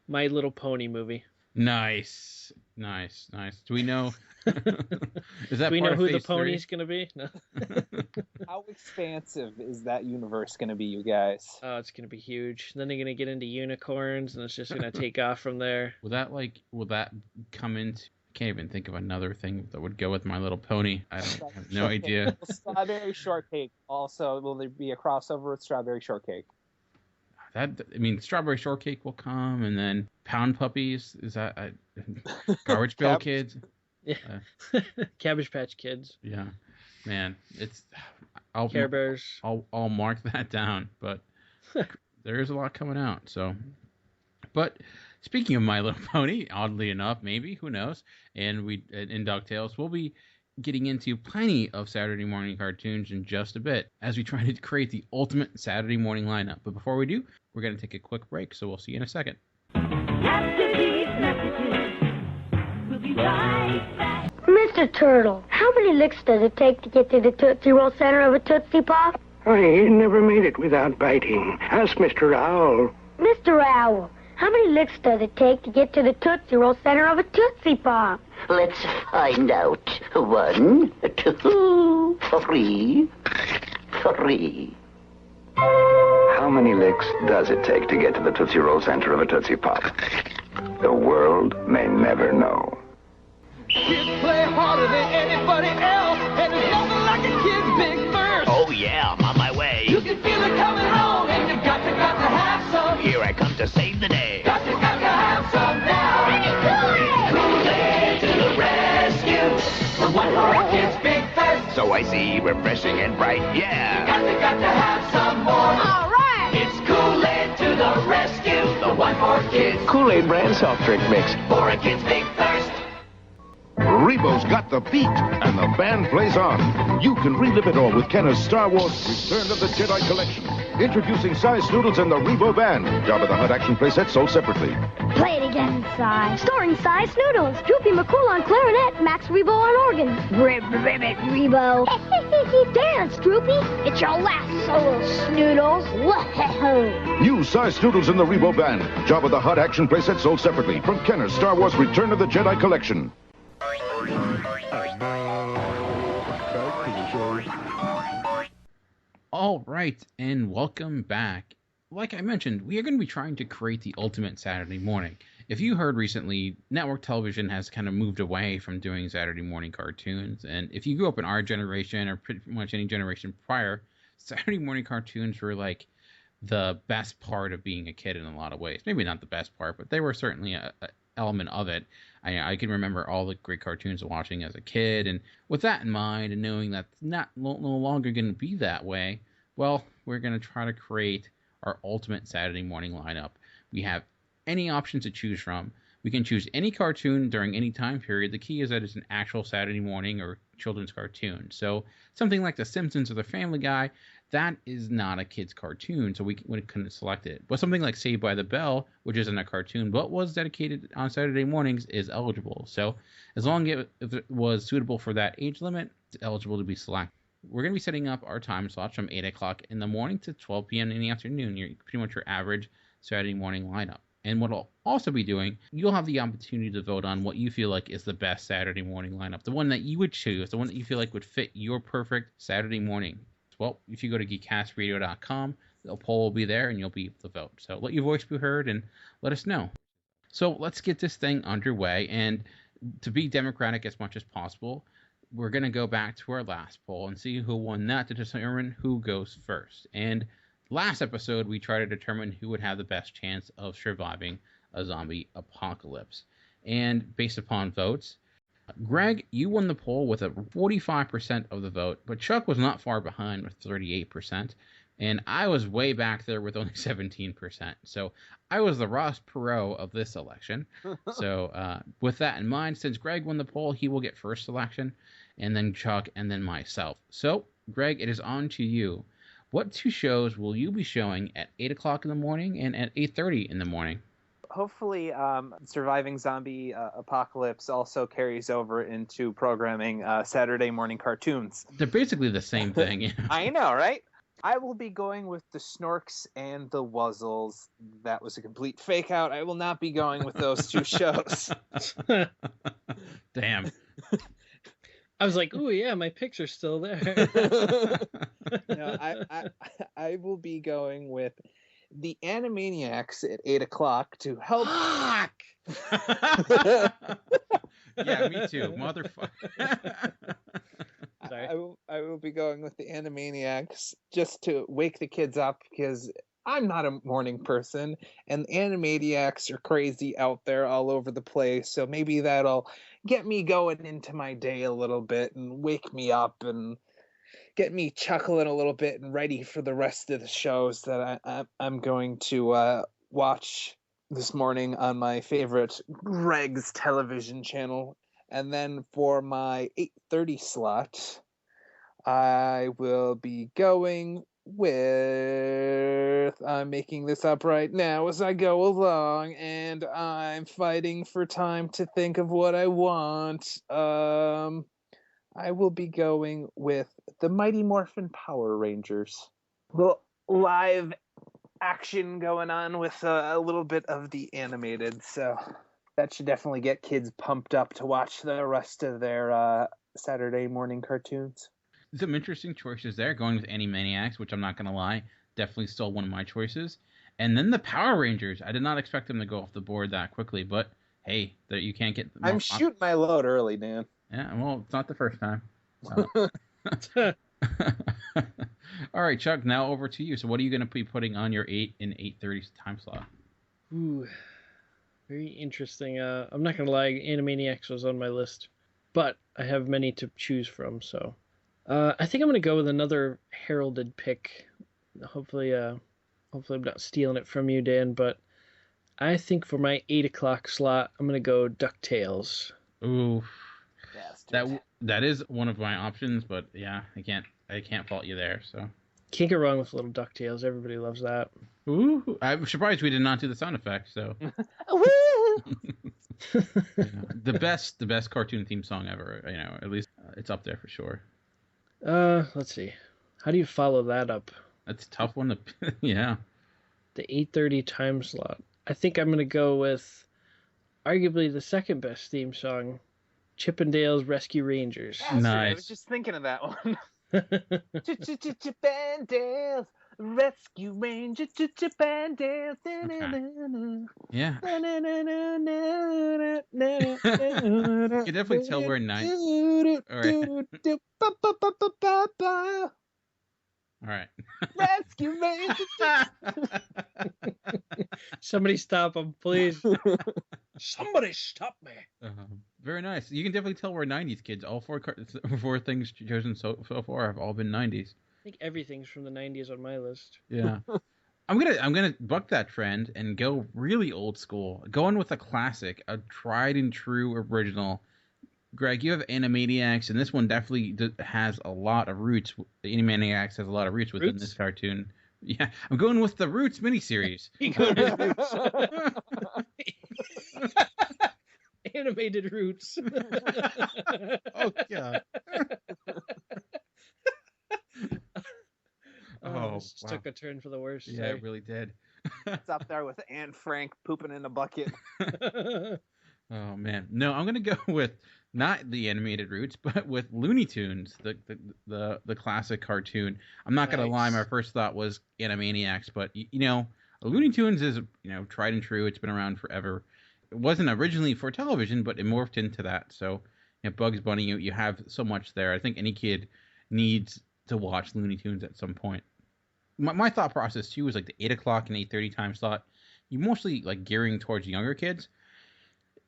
My Little Pony movie. Nice. Do we know? Is that Do we know who the pony pony's going to be? No. How expansive is that universe going to be, you guys? Oh, it's going to be huge. Then they're going to get into unicorns, and it's just going to take off from there. Will that come into... I can't even think of another thing that would go with My Little Pony. I have no idea. Strawberry Shortcake. Also, will there be a crossover with Strawberry Shortcake? Strawberry Shortcake will come, and then Pound Puppies. Is that Garbage Pail Kids? Yeah. Cabbage Patch Kids. Yeah, man, Care Bears. I'll mark that down, but there is a lot coming out. So, but speaking of My Little Pony, oddly enough, maybe, who knows? And in DuckTales, we'll be getting into plenty of Saturday morning cartoons in just a bit as we try to create the ultimate Saturday morning lineup. But before we do, we're going to take a quick break, so we'll see you in a second. After these messages, we'll be right back. Mr. Turtle, how many licks does it take to get to the Tootsie Roll center of a Tootsie Pop? I never made it without biting. Ask Mr. Owl. Mr. Owl, how many licks does it take to get to the Tootsie Roll center of a Tootsie Pop? Let's find out. 1, 2, 3. How many licks does it take to get to the Tootsie Roll center of a Tootsie Pop? The world may never know. Kids play harder than anybody else, and there's nothing like a kid's big burst. Oh yeah, I'm on my way. You can feel it coming on, and you got to have some. Here I come to save the day. Got to have some now. Kool-Aid to the rescue. The one for a kid's big thirst. So I see, refreshing and bright, yeah. You got to have some more. All right. It's Kool-Aid to the rescue. The one for kids. Kool-Aid brand soft drink mix. For a kid's big thirst. Rebo's got the beat, and the band plays on. You can relive it all with Kenner's Star Wars Return of the Jedi Collection. Introducing Cy Snoodles and the Rebo Band. Jabba the Hutt action playset sold separately. Play it again, Cy. Starring Cy Snoodles, Droopy McCool on clarinet, Max Rebo on organ. Ribbit Rebo. Dance, Droopy. happy? It's your last, little snoodles. Whoa! New size Snoodles in the Rebo Band. Jabba the Hutt action playset sold separately from Kenner's Star Wars Return of the Jedi collection. All right, and welcome back. Like I mentioned, we are going to be trying to create the ultimate Saturday morning. If you heard recently, network television has kind of moved away from doing Saturday morning cartoons. And if you grew up in our generation or pretty much any generation prior, Saturday morning cartoons were like the best part of being a kid in a lot of ways. Maybe not the best part, but they were certainly a element of it. I can remember all the great cartoons watching as a kid. And with that in mind and knowing that's no longer going to be that way, well, we're going to try to create our ultimate Saturday morning lineup. We have any options to choose from. We can choose any cartoon during any time period. The key is that it's an actual Saturday morning or children's cartoon. So something like The Simpsons or The Family Guy, that is not a kid's cartoon, so we couldn't select it. But something like Saved by the Bell, which isn't a cartoon but was dedicated on Saturday mornings, is eligible. So as long as it was suitable for that age limit, it's eligible to be selected. We're going to be setting up our time slots from 8 o'clock in the morning to 12 p.m. in the afternoon. You're pretty much your average Saturday morning lineup. And what I'll also be doing, you'll have the opportunity to vote on what you feel like is the best Saturday morning lineup, the one that you would choose, the one that you feel like would fit your perfect Saturday morning. Well, if you go to geekcastradio.com, the poll will be there and you'll be able to vote. So let your voice be heard and let us know. So let's get this thing underway. And to be democratic as much as possible, we're going to go back to our last poll and see who won that to determine who goes first. And last episode, we tried to determine who would have the best chance of surviving a zombie apocalypse. And based upon votes, Greg, you won the poll with a 45% of the vote, but Chuck was not far behind with 38%, and I was way back there with only 17%. So I was the Ross Perot of this election. So with that in mind, since Greg won the poll, he will get first selection, and then Chuck, and then myself. So, Greg, it is on to you. What two shows will you be showing at 8 o'clock in the morning and at 8:30 in the morning? Hopefully, surviving zombie apocalypse also carries over into programming Saturday morning cartoons. They're basically the same thing. You know? I know, right? I will be going with the Snorks and the Wuzzles. That was a complete fake out. I will not be going with those two shows. Damn. I was like, "Ooh, yeah, my picture's still there." No, I will be going with the Animaniacs at 8 o'clock to help. Yeah, me too, motherfucker. I will be going with the Animaniacs just to wake the kids up because I'm not a morning person and the Animaniacs are crazy out there all over the place. So maybe that'll get me going into my day a little bit and wake me up and get me chuckling a little bit and ready for the rest of the shows that I'm going to watch this morning on my favorite Greg's television channel. And then for my 8:30 slot, I will be going with, I'm making this up right now as I go along, and I'm fighting for time to think of what I want. I will be going with the Mighty Morphin Power Rangers. Well, live action going on with a little bit of the animated, so that should definitely get kids pumped up to watch the rest of their Saturday morning cartoons. Some interesting choices there, going with Animaniacs, which I'm not going to lie, definitely still one of my choices. And then the Power Rangers. I did not expect them to go off the board that quickly, but hey, you can't get... I'm shooting my load early, Dan. Yeah, well, it's not the first time. All right, Chuck, now over to you. So what are you going to be putting on your 8 and 8:30 time slot? Ooh, very interesting. I'm not going to lie, Animaniacs was on my list, but I have many to choose from, so... I think I'm going to go with another heralded pick. Hopefully I'm not stealing it from you, Dan, but I think for my 8 o'clock slot, I'm going to go DuckTales. Ooh. That is one of my options, but yeah, I can't fault you there, so. Can't go wrong with little DuckTales. Everybody loves that. Ooh, I'm surprised we did not do the sound effect, so. The best cartoon theme song ever, at least it's up there for sure. Let's see. How do you follow that up? That's a tough one to... yeah. The 8:30 time slot. I think I'm going to go with arguably the second best theme song, Chippendales Rescue Rangers. I was just thinking of that one. Chippendales Rescue Rangers, Chippendales. Yeah. You can definitely tell we're 90s. All right. Rescue Rangers. Somebody stop him, please. Somebody stop me. Very nice. You can definitely tell we're 90s kids. All four things chosen so far have all been 90s. I think everything's from the 90s on my list. Yeah. I'm gonna buck that trend and go really old school. Going with a classic, a tried and true original. Greg, you have Animaniacs, and this one definitely has a lot of roots. The Animaniacs has a lot of roots within this cartoon. Yeah, I'm going with the Roots miniseries. Animated Roots. Oh, God. This took a turn for the worse. Yeah, it really did. It's up there with Anne Frank pooping in a bucket. Oh, man. No, I'm going to go with not the animated Roots, but with Looney Tunes, the classic cartoon. I'm not going to lie. My first thought was Animaniacs, but, Looney Tunes is, tried and true. It's been around forever. It wasn't originally for television, but it morphed into that. So, Bugs Bunny, you have so much there. I think any kid needs to watch Looney Tunes at some point. My thought process, too, was like the 8 o'clock and 8:30 time slot. You mostly like gearing towards younger kids.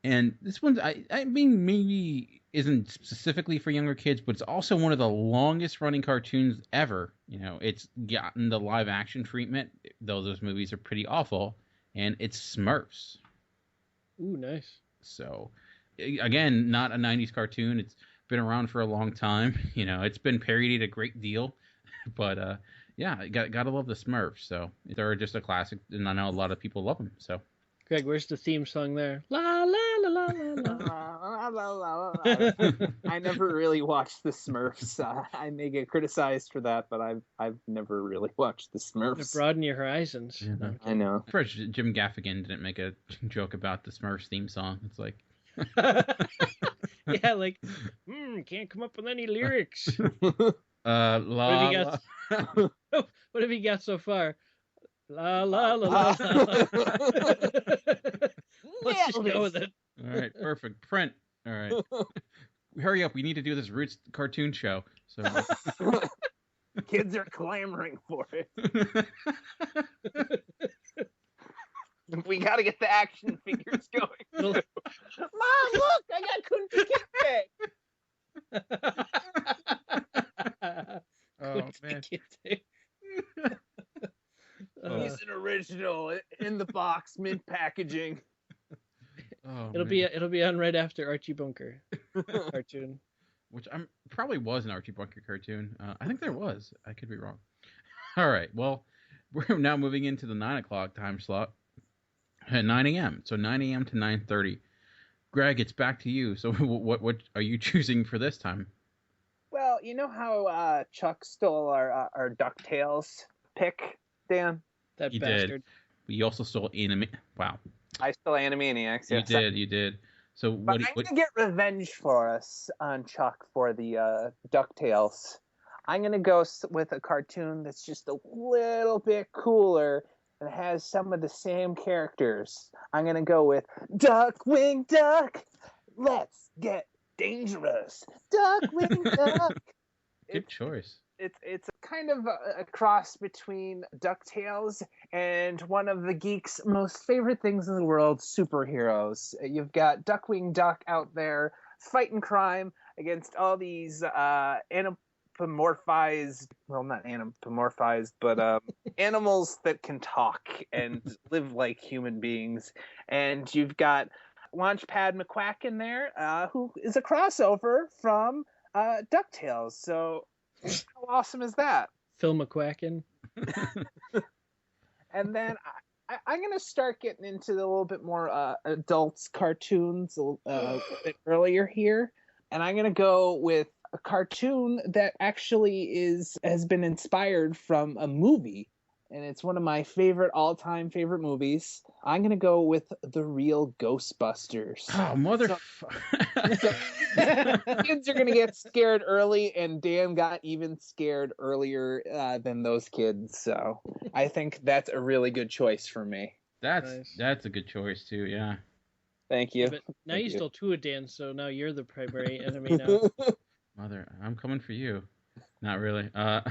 And this one's, I mean, maybe isn't specifically for younger kids, but it's also one of the longest running cartoons ever. It's gotten the live action treatment, though those movies are pretty awful. And it's Smurfs. Ooh, nice. So, again, not a 90s cartoon. It's been around for a long time. It's been parodied a great deal. But, yeah, gotta love the Smurfs. So, they're just a classic, and I know a lot of people love them. So. Greg, where's the theme song there? La la la la la la. I never really watched the Smurfs. I may get criticized for that, but I've never really watched the Smurfs. To broaden your horizons. Yeah. I know. First, Jim Gaffigan didn't make a joke about the Smurfs theme song. It's like, yeah, like, can't come up with any lyrics. What have you got so far? La la la la. Let's just go with it. All right, perfect. Print. All right. Hurry up. We need to do this Roots cartoon show. So kids are clamoring for it. We got to get the action figures going. Mom, look, I got Kunta Kinte. Oh, man. He's an original in the box, mint packaging. Oh, it'll be on right after Archie Bunker cartoon, which probably was an Archie Bunker cartoon. I think there was. I could be wrong. All right. Well, we're now moving into the 9 o'clock time slot at 9 a.m. So 9 a.m. to 9:30. Greg, it's back to you. So what are you choosing for this time? Well, you know how Chuck stole our DuckTales pick, Dan? That he bastard. Did. But you also stole Wow. I stole Animaniacs. Yes. You did. So but I'm going to get revenge for us on Chuck for the DuckTales. I'm going to go with a cartoon that's just a little bit cooler and has some of the same characters. I'm going to go with Duckwing Duck. Let's get dangerous. Duckwing Duck. Good choice. It's kind of a cross between DuckTales and one of the geeks' most favorite things in the world, superheroes. You've got Duckwing Duck out there fighting crime against all these anthropomorphized, well, not anthropomorphized, but animals that can talk and live like human beings. And you've got Launchpad McQuack in there, who is a crossover from DuckTales. So how awesome is that? Phil McQuacken. And then I'm going to start getting into the little bit more adults cartoons a bit earlier here. And I'm going to go with a cartoon that actually has been inspired from a movie, and it's one of my all-time favorite movies. I'm gonna go with The Real Ghostbusters. Oh, Kids are gonna get scared early, and Dan got even scared earlier than those kids. So I think that's a really good choice for me. That's a good choice too. Yeah. Thank you. But now you stole two of Dan's, so now you're the primary enemy now. Mother, I'm coming for you. Not really. All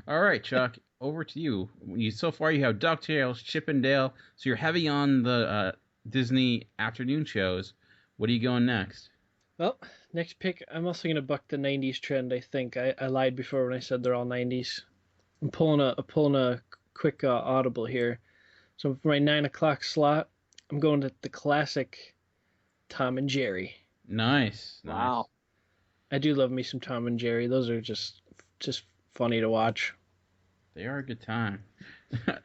right, Chuck, over to you. So far you have DuckTales, Chip and Dale, so you're heavy on the Disney afternoon shows. What are you going next? Well, next pick, I'm also going to buck the 90s trend, I think. I lied before when I said they're all 90s. I'm pulling a quick audible here. So for my 9 o'clock slot, I'm going to the classic Tom and Jerry. Nice. Wow. I do love me some Tom and Jerry. Those are just funny to watch. They are a good time.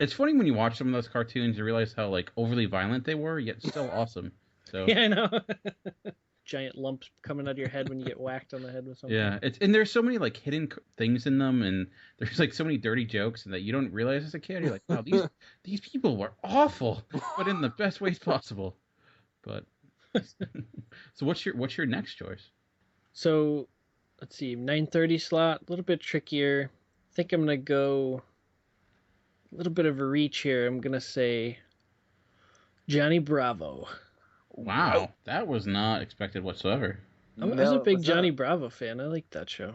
It's funny when you watch some of those cartoons, you realize how like overly violent they were, yet still awesome. So yeah, I know. Giant lumps coming out of your head when you get whacked on the head with something. Yeah, and there's so many like hidden things in them, and there's like so many dirty jokes that you don't realize as a kid. You're like, wow, these people were awful, but in the best ways possible. But so what's your next choice? So, let's see, 9:30 slot, a little bit trickier. I think I'm going to go a little bit of a reach here. I'm going to say Johnny Bravo. Wow, that was not expected whatsoever. I was a big Johnny Bravo fan. I like that show.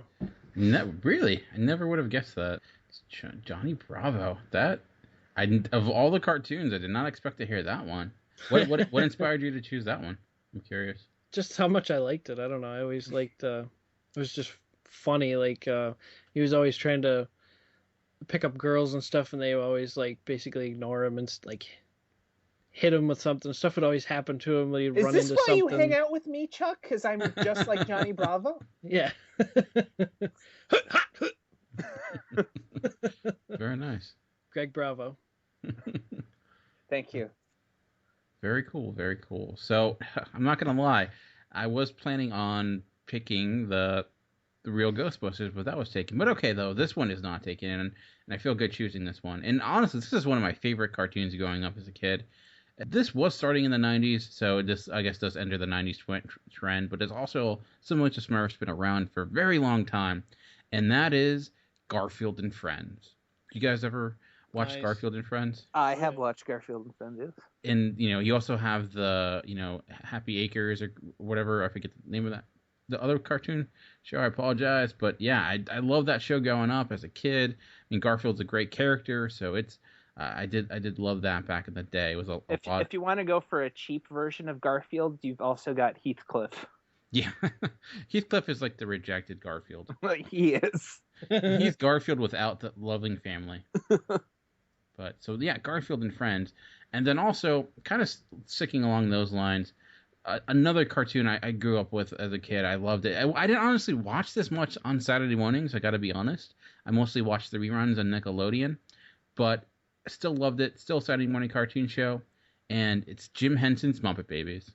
Really? I never would have guessed that. Johnny Bravo. Of all the cartoons, I did not expect to hear that one. What inspired you to choose that one? I'm curious. Just how much I liked it. I don't know. I always liked. It was just funny. Like he was always trying to pick up girls and stuff, and they always like basically ignore him and like hit him with something. Stuff would always happen to him. He'd run into something. Is this why you hang out with me, Chuck? Because I'm just like Johnny Bravo. Yeah. Very nice. Greg Bravo. Thank you. Very cool, very cool. So, I'm not going to lie. I was planning on picking the Real Ghostbusters, but that was taken. But okay, though, this one is not taken, and I feel good choosing this one. And honestly, this is one of my favorite cartoons growing up as a kid. This was starting in the 90s, so this, I guess, does enter the 90s trend, but it's also, similar to Smurfs, been around for a very long time, and that is Garfield and Friends. You guys ever watch Garfield and Friends? I have watched Garfield and Friends, yes. And, you also have the, Happy Acres or whatever, I forget the name of that. The other cartoon show, I apologize. But, yeah, I love that show growing up as a kid. I mean, Garfield's a great character, so it's, I did love that back in the day. It was a lot. If you want to go for a cheap version of Garfield, you've also got Heathcliff. Yeah. Heathcliff is like the rejected Garfield. He is. He's Garfield without the loving family. But so yeah, Garfield and Friends, and then also kind of sticking along those lines, another cartoon I grew up with as a kid. I loved it. I didn't honestly watch this much on Saturday mornings. I got to be honest. I mostly watched the reruns on Nickelodeon, but I still loved it. Still a Saturday morning cartoon show, and it's Jim Henson's Muppet Babies.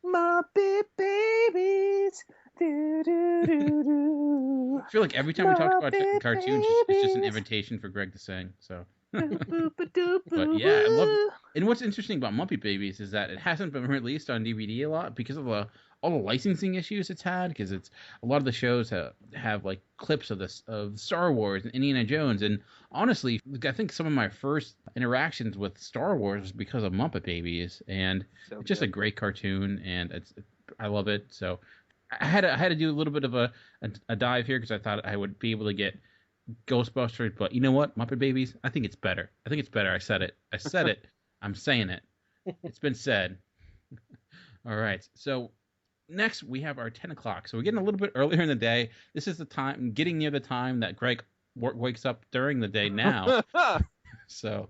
Muppet Babies. Do, do, do, do. I feel like every time we talk about cartoons, it's just an invitation for Greg to sing. So. But yeah, I love it. And what's interesting about Muppet Babies is that it hasn't been released on DVD a lot because of all the licensing issues it's had. Because it's a lot of the shows have like clips of Star Wars and Indiana Jones. And honestly, I think some of my first interactions with Star Wars was because of Muppet Babies, and it's just a great cartoon, and I love it. So I had to do a little bit of a dive here because I thought I would be able to get Ghostbusters, but you know what? Muppet Babies, I think it's better. I said it. I'm saying it. It's been said. All right. So next we have our 10 o'clock. So we're getting a little bit earlier in the day. This is the time, getting near the time that Greg wakes up during the day now. So,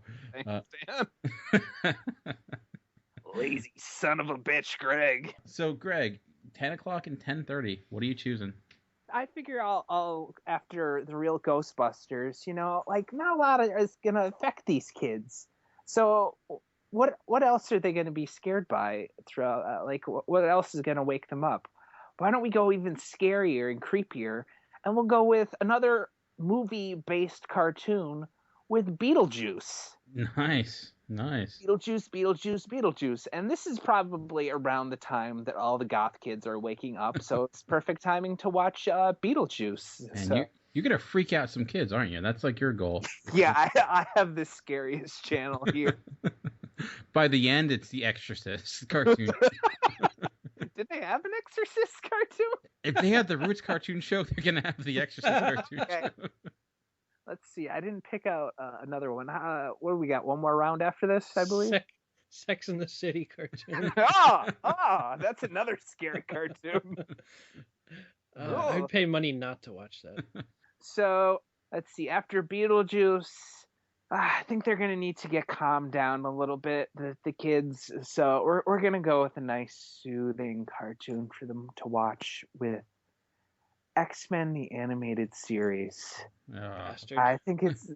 lazy son of a bitch, Greg. So Greg, 10 o'clock and 10:30. What are you choosing? I figure I'll after the Real Ghostbusters, like not a lot is going to affect these kids. So what else are they going to be scared by throughout? Like what else is going to wake them up? why don't we go even scarier and creepier? And we'll go with another movie-based cartoon with Beetlejuice. Nice. Beetlejuice. And this is probably around the time that all the goth kids are waking up, so it's perfect timing to watch Beetlejuice. And So, you're going to freak out some kids, aren't you? That's like your goal. yeah, I have the scariest channel here. By the end, it's the Exorcist cartoon. Did they have an Exorcist cartoon? If they had the Roots cartoon show, they're going to have the Exorcist cartoon show. Let's see. I didn't pick out another one. What do we got? One more round after this, I believe? Sex in the City cartoon. That's another scary cartoon. I'd pay money not to watch that. So, let's see. After Beetlejuice, I think they're going to need to get calmed down a little bit, the kids. So we're going to go with a nice, soothing cartoon for them to watch with X-Men, the animated series. Bastard. I think it's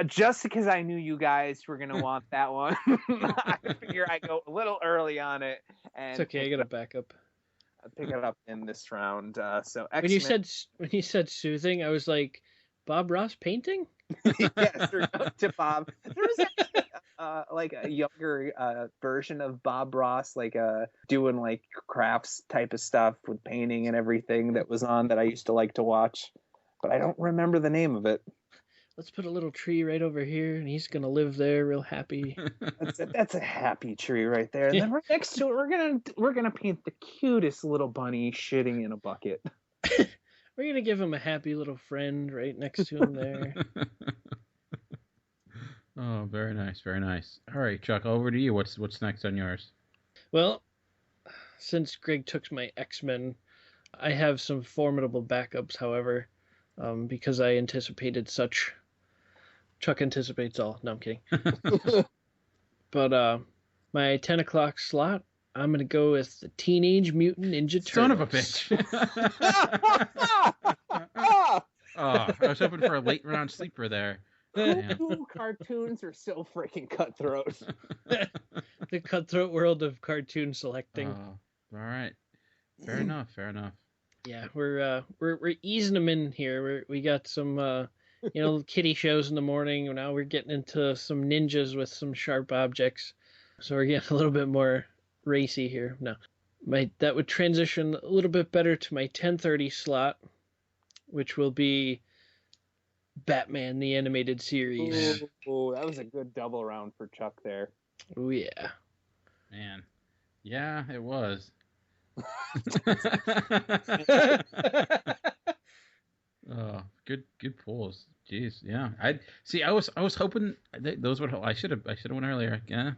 just because I knew you guys were going to want that one. I figure I go a little early on it. And It's okay, I got a backup. pick it up in this round. So When you said soothing, I was like, Bob Ross painting? yes, to Bob. There was actually like a younger version of Bob Ross, like doing like crafts type of stuff with painting and everything that was on that I used to like to watch, but I don't remember the name of it. Let's put a little tree right over here, and he's gonna live there, real happy. That's a happy tree right there. And then right next to it, we're gonna paint the cutest little bunny shitting in a bucket. We're gonna give him a happy little friend right next to him there. Oh, very nice, very nice. All right, Chuck, over to you. What's next on yours? Well, since Greg took my X-Men, I have some formidable backups, however, because I anticipated such. Chuck anticipates all. No, I'm kidding. But my 10 o'clock slot, I'm going to go with the Teenage Mutant Ninja Turtles. Son of a bitch. I was hoping for a late round sleeper there. Who cartoons are so freaking cutthroat? The cutthroat world of cartoon selecting. All right. Fair enough. Yeah, we're easing them in here. We got some kiddie shows in the morning. Now we're getting into some ninjas with some sharp objects. So we're getting a little bit more racy here. No. That would transition a little bit better to my 10:30 slot, which will be Batman the Animated Series. Oh, that was a good double round for Chuck there. Oh yeah. Man. Yeah, it was. Oh, good pulls. Jeez, yeah. I was hoping those would. I should have went earlier. Yeah,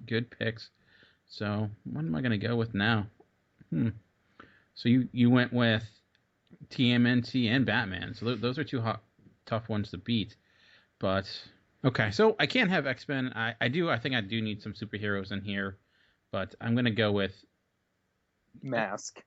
good picks. So what am I gonna go with now? So you went with TMNT and Batman. So those are two tough ones to beat. But okay, so I can't have X-Men. I think I do need some superheroes in here, but I'm gonna go with Mask.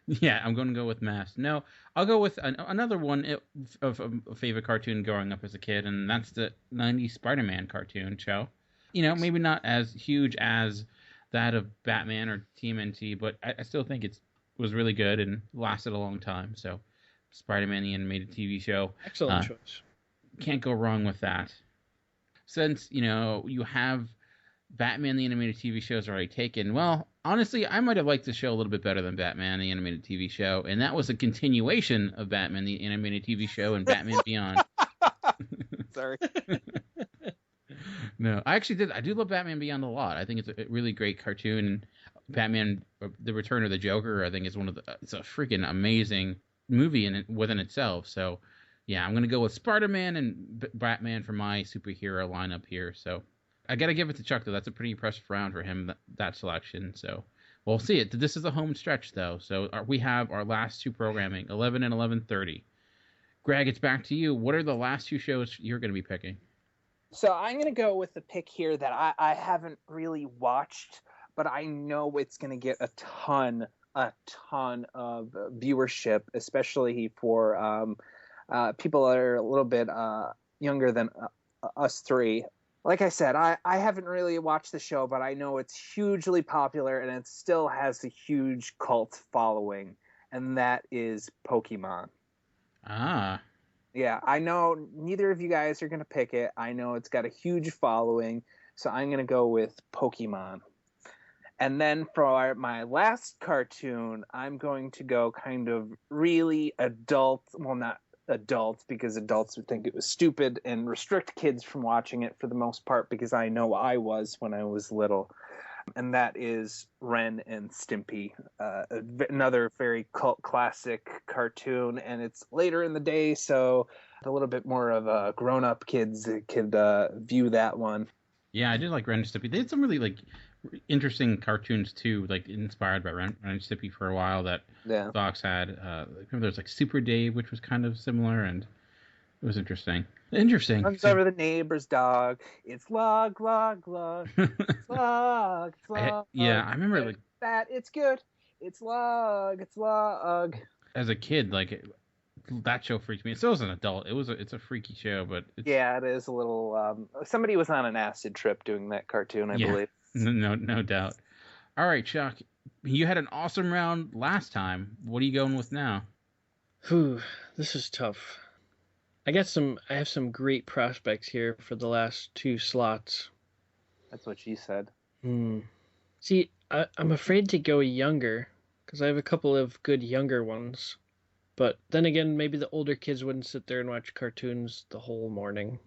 Yeah, I'm going to go with Mask. No, I'll go with another one of a favorite cartoon growing up as a kid, and that's the 90s Spider-Man cartoon show. Maybe not as huge as that of Batman or TMNT, but I still think it was really good and lasted a long time. So Spider-Man, the animated TV show. Excellent choice. Can't go wrong with that. Since, you have Batman, the animated TV show is already taken. Well, honestly, I might have liked the show a little bit better than Batman, the animated TV show, and that was a continuation of Batman, the animated TV show, and Batman Beyond. Sorry. No, I actually did. I do love Batman Beyond a lot. I think it's a really great cartoon. Batman, The Return of the Joker, I think is it's a freaking amazing movie within itself. So, yeah, I'm going to go with Spider-Man and Batman for my superhero lineup here. So, I got to give it to Chuck, though. That's a pretty impressive round for him, that selection. So, we'll see it. This is a home stretch, though. So, we have our last two programming, 11 and 11:30. Greg, it's back to you. What are the last two shows you're going to be picking? So, I'm going to go with the pick here that I haven't really watched, but I know it's going to get a ton of viewership, especially for people that are a little bit younger than us three. like I said, I haven't really watched the show, but I know it's hugely popular and it still has a huge cult following, and that is Pokemon. Ah. Yeah, I know neither of you guys are going to pick it. I know it's got a huge following, so I'm going to go with Pokemon. And then for my last cartoon, I'm going to go kind of really adult. Well, not adult, because adults would think it was stupid and restrict kids from watching it for the most part, because I know I was when I was little. And that is Ren and Stimpy, another very cult classic cartoon. And it's later in the day, so a little bit more of a grown-up kids could view that one. Yeah, I did like Ren and Stimpy. They had some really like interesting cartoons too, like inspired by Ren and Stimpy for a while that Fox had. Remember there's like Super Dave, which was kind of similar, and it was interesting. Runs over the neighbor's dog. It's log, log, log. It's log, it's log. I remember like that. It's good. It's log, it's log. As a kid, like that show freaked me. So as an adult, it's a freaky show, but yeah, it is a little. Somebody was on an acid trip doing that cartoon, I believe. No doubt. All right, Chuck, you had an awesome round last time. What are you going with now? Whew, this is tough. I have some great prospects here for the last 2 slots. That's what she said. See, I'm afraid to go younger because I have a couple of good younger ones. But then again, maybe the older kids wouldn't sit there and watch cartoons the whole morning.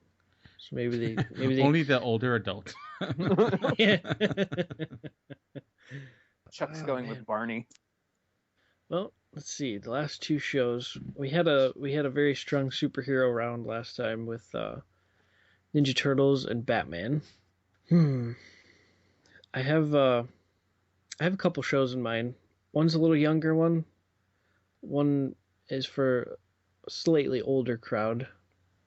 So maybe they only the older adults. Yeah. Chuck's going with Barney. Well, let's see. The last 2 shows, we had a very strong superhero round last time with Ninja Turtles and Batman. I have a couple shows in mind. One's a little younger one. One is for a slightly older crowd.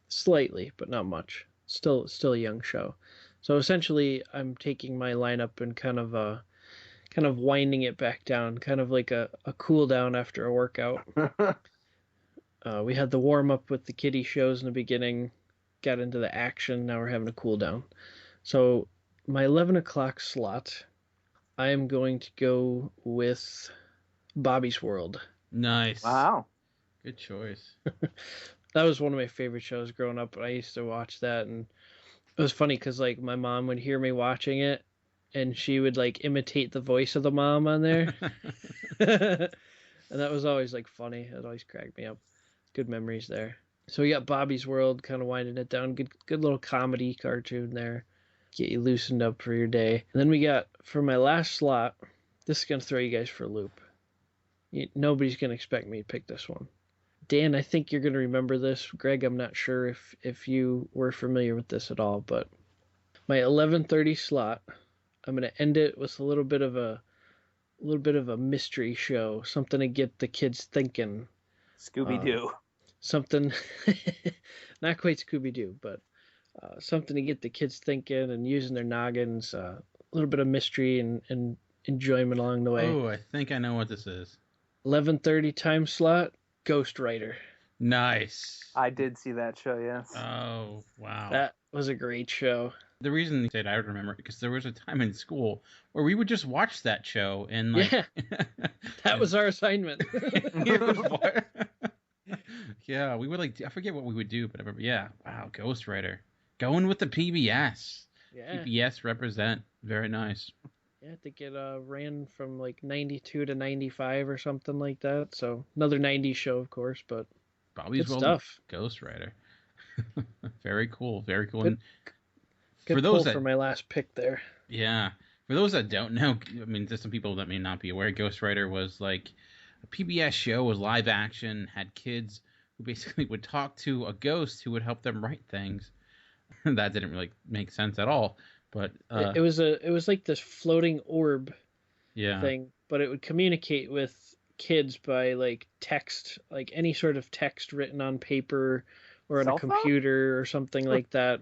Slightly, but not much. Still a young show. So essentially, I'm taking my lineup and kind of winding it back down, kind of like a cool down after a workout. We had the warm up with the kiddie shows in the beginning, got into the action. Now we're having a cool down. So my 11 o'clock slot, I am going to go with Bobby's World. Nice. Wow. Good choice. That was one of my favorite shows growing up. I used to watch that, and it was funny because like my mom would hear me watching it, and she would like imitate the voice of the mom on there. And that was always like funny. It always cracked me up. Good memories there. So we got Bobby's World, kind of winding it down. Good little comedy cartoon there. Get you loosened up for your day. And then we got, for my last slot, this is going to throw you guys for a loop. Nobody's going to expect me to pick this one. Dan, I think you're going to remember this. Greg, I'm not sure if you were familiar with this at all, but my 11:30 slot, I'm going to end it with a little bit of a mystery show, something to get the kids thinking. Scooby-Doo. Something, not quite Scooby-Doo, but something to get the kids thinking and using their noggins. A little bit of mystery and enjoyment along the way. Oh, I think I know what this is. 11:30 time slot, Ghost Rider. Nice. I did see that show, yes. Oh, wow. That was a great show. The reason I said I would remember it because there was a time in school where we would just watch that show and like that was our assignment. Yeah, we would like I forget what we would do, but I remember wow, Ghost Rider. Going with the PBS. Yeah. PBS represent. Very nice. Yeah, I think it ran from like 92 to 95 or something like that. So another 90s show, of course, but Bobby's good stuff. Ghost Rider. Very cool. Very cool. Good, good for those for my last pick there. Yeah. For those that don't know, I mean, there's some people that may not be aware, Ghost Rider was like a PBS show, was live action, had kids who basically would talk to a ghost who would help them write things. That didn't really make sense at all. But it was like this floating orb yeah. thing, but it would communicate with kids by like text, like any sort of text written on paper or on a computer or something like that.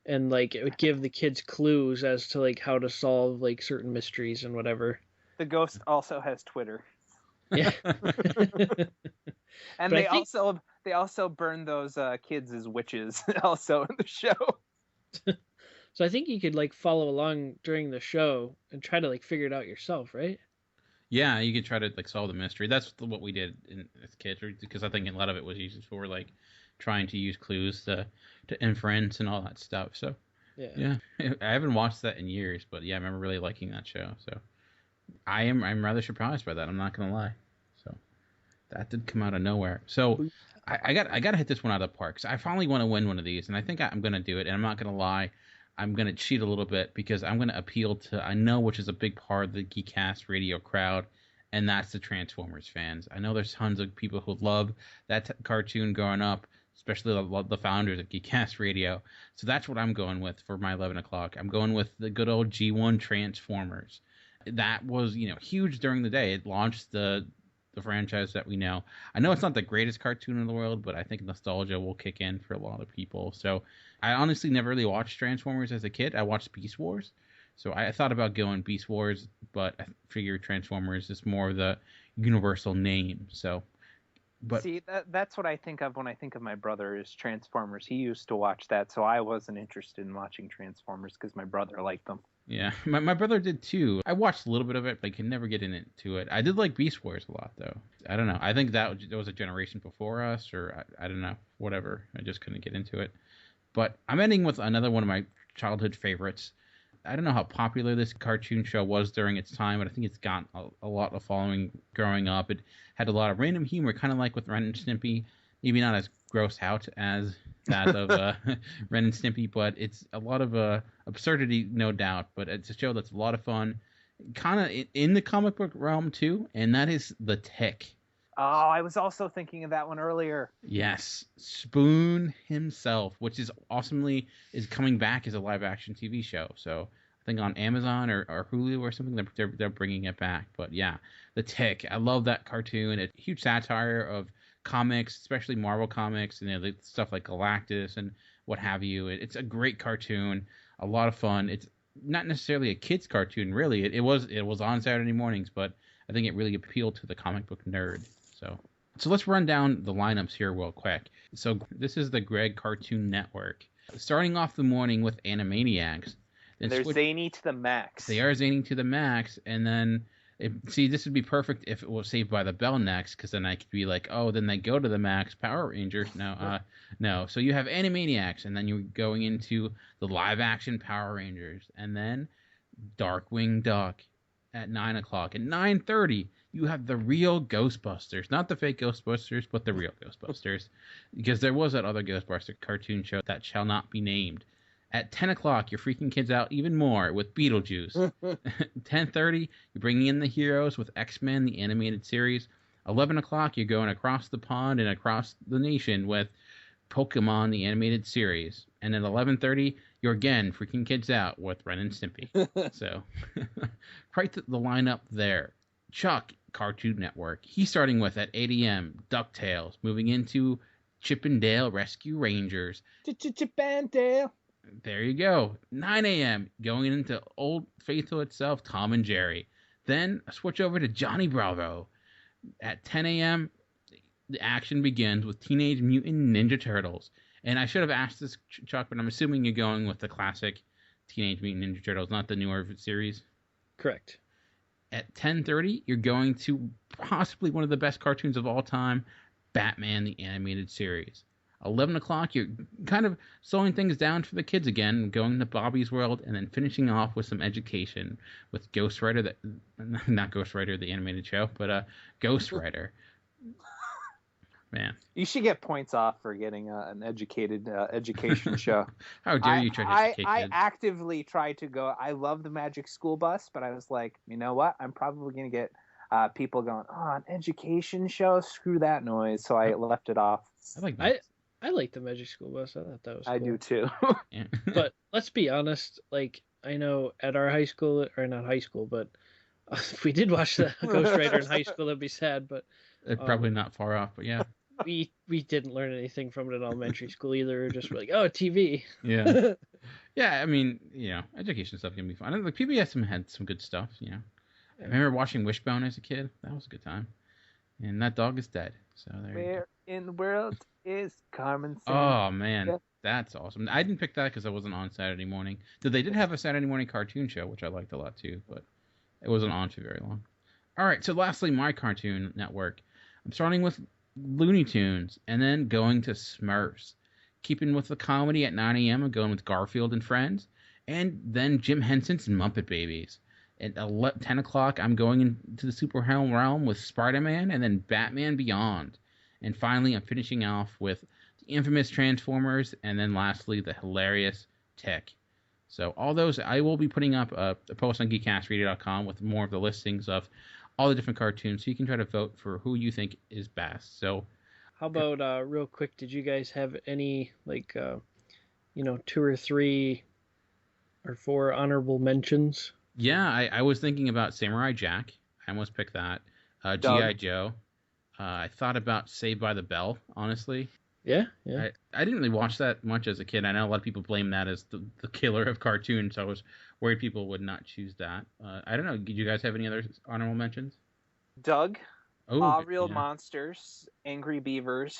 And like it would give the kids clues as to like how to solve like certain mysteries and whatever. The ghost also has Twitter. Yeah. And they also burn those kids as witches also in the show. So I think you could like follow along during the show and try to like figure it out yourself, right? Yeah, you could try to like solve the mystery. That's what we did as kids, because I think a lot of it was used for like trying to use clues to inference and all that stuff. So yeah, I haven't watched that in years, but yeah, I remember really liking that show. So I'm rather surprised by that. I'm not gonna lie. So that did come out of nowhere. So I got to hit this one out of the park. So I finally want to win one of these, and I think I'm gonna do it. And I'm not gonna lie, I'm gonna cheat a little bit because I'm gonna appeal to, I know, which is a big part of the Geekcast radio crowd, and that's the Transformers fans. I know there's tons of people who love that cartoon growing up, especially the founders of Geekcast Radio. So that's what I'm going with for my 11 o'clock. I'm going with the good old G1 Transformers. That was, huge during the day. It launched the franchise that we know. I know it's not the greatest cartoon in the world, but I think nostalgia will kick in for a lot of people. So I honestly never really watched Transformers as a kid. I watched Beast Wars. So I thought about going Beast Wars, but I figured Transformers is more of the universal name. So, but see, that's what I think of when I think of my brother is Transformers. He used to watch that, so I wasn't interested in watching Transformers because my brother liked them. Yeah, my brother did too. I watched a little bit of it, but I could never get into it. I did like Beast Wars a lot, though. I don't know. I think that was a generation before us, or I don't know, whatever. I just couldn't get into it. But I'm ending with another one of my childhood favorites. I don't know how popular this cartoon show was during its time, but I think it's got a lot of following growing up. It had a lot of random humor, kind of like with Ren and Stimpy. Maybe not as gross out as that of Ren and Stimpy, but it's a lot of absurdity, no doubt. But it's a show that's a lot of fun, kind of in the comic book realm too, and that is The Tick. Oh, I was also thinking of that one earlier. Yes, Spoon himself, which is coming back as a live action TV show. So I think on Amazon or Hulu or something, they're bringing it back. But yeah, The Tick, I love that cartoon. It's a huge satire of comics, especially Marvel comics, and the stuff like Galactus and what have you. It's a great cartoon, a lot of fun. It's not necessarily a kid's cartoon, really. It was on Saturday mornings, but I think it really appealed to the comic book nerd. So let's run down the lineups here real quick. So this is the Greg Cartoon Network. Starting off the morning with Animaniacs. They're zany to the max. They are zany to the max, and then this would be perfect if it was Saved by the Bell next, because then I could be like, oh, then they go to the Max Power Rangers. No. So you have Animaniacs, and then you're going into the live action Power Rangers, and then Darkwing Duck at 9 o'clock. At 9:30, you have the real Ghostbusters, not the fake Ghostbusters, but the real Ghostbusters, because there was that other Ghostbuster cartoon show that shall not be named. At 10 o'clock, you're freaking kids out even more with Beetlejuice. 10:30, you're bringing in the heroes with X-Men, the animated series. 11 o'clock, you're going across the pond and across the nation with Pokemon, the animated series. And at 11:30, you're again freaking kids out with Ren and Stimpy. So, quite the lineup there. Chuck, Cartoon Network. He's starting with at 8 a.m. DuckTales, moving into Chip and Dale Rescue Rangers. Chip and Dale. There you go. 9 a.m. going into Old Faithful itself, Tom and Jerry. Then a switch over to Johnny Bravo. At 10 a.m., the action begins with Teenage Mutant Ninja Turtles. And I should have asked this, Chuck, but I'm assuming you're going with the classic Teenage Mutant Ninja Turtles, not the newer series. Correct. At 10:30, you're going to possibly one of the best cartoons of all time, Batman, the animated series. 11 o'clock, you're kind of slowing things down for the kids again, going to Bobby's World, and then finishing off with some education with Ghost Rider, not Ghost Rider, the animated show, but Ghost Rider. Man. You should get points off for getting an educated education show. How dare you try to educate kids? I actively tried to go. I love the Magic School Bus, but I was like, you know what? I'm probably going to get people going, an education show? Screw that noise. So I left it off. I like the Magic School Bus. I thought that was cool. I do too. But let's be honest. Like, I know at our high school, or not high school, but if we did watch the Ghost Rider in high school, that'd be sad. But probably not far off, but yeah. We didn't learn anything from it in elementary school either. We were just like, oh, TV. Yeah. Yeah, I mean, education stuff can be fun. Like PBS had some good stuff, I remember watching Wishbone as a kid. That was a good time. And that dog is dead. So there you go. Where in the world is Carmen Sandiego? Oh, man. That's awesome. I didn't pick that because I wasn't on Saturday morning. They did have a Saturday morning cartoon show, which I liked a lot too, but it wasn't on for very long. All right, so lastly, my Cartoon Network. I'm starting with Looney Tunes and then going to Smurfs. Keeping with the comedy at 9 a.m., I'm going with Garfield and Friends, and then Jim Henson's Muppet Babies. At 10 o'clock, I'm going into the superhero realm with Spider-Man and then Batman Beyond. And finally, I'm finishing off with the infamous Transformers and then lastly, the hilarious Tech. So all those, I will be putting up a post on geekcastradio.com with more of the listings of all the different cartoons, so you can try to vote for who you think is best. So, how about real quick? Did you guys have any 2 or 3 or 4 honorable mentions? Yeah, I was thinking about Samurai Jack. I almost picked that. G.I. Joe. I thought about Saved by the Bell, honestly. Yeah. I didn't really watch that much as a kid. I know a lot of people blame that as the killer of cartoons, so I was worried people would not choose that. I don't know. Did you guys have any other honorable mentions? Doug. Real yeah. Monsters. Angry Beavers.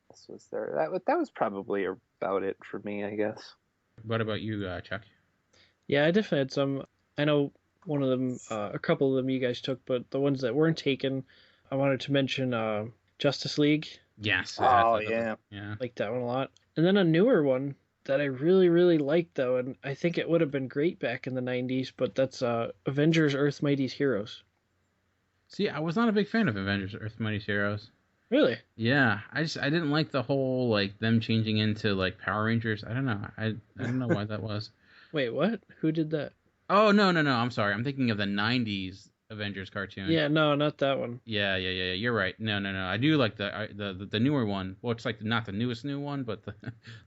This was there. That was probably about it for me, I guess. What about you, Chuck? Yeah, I definitely had some. I know one of them, a couple of them you guys took, but the ones that weren't taken, I wanted to mention Justice League. Yes. Oh, yeah. Yeah. Like that one a lot. And then a newer one that I really, really liked, though, and I think it would have been great back in the 90s, but that's Avengers Earth Mightiest Heroes. See, I was not a big fan of Avengers Earth Mightiest Heroes. Really? Yeah, I didn't like the whole, them changing into, Power Rangers. I don't know. I don't know why that was. Wait, what? Who did that? Oh, no. I'm sorry. I'm thinking of the 90s Avengers cartoon. Yeah, no, not that one. Yeah. You're right. No. I do like the newer one. Well, it's not the newest new one, but the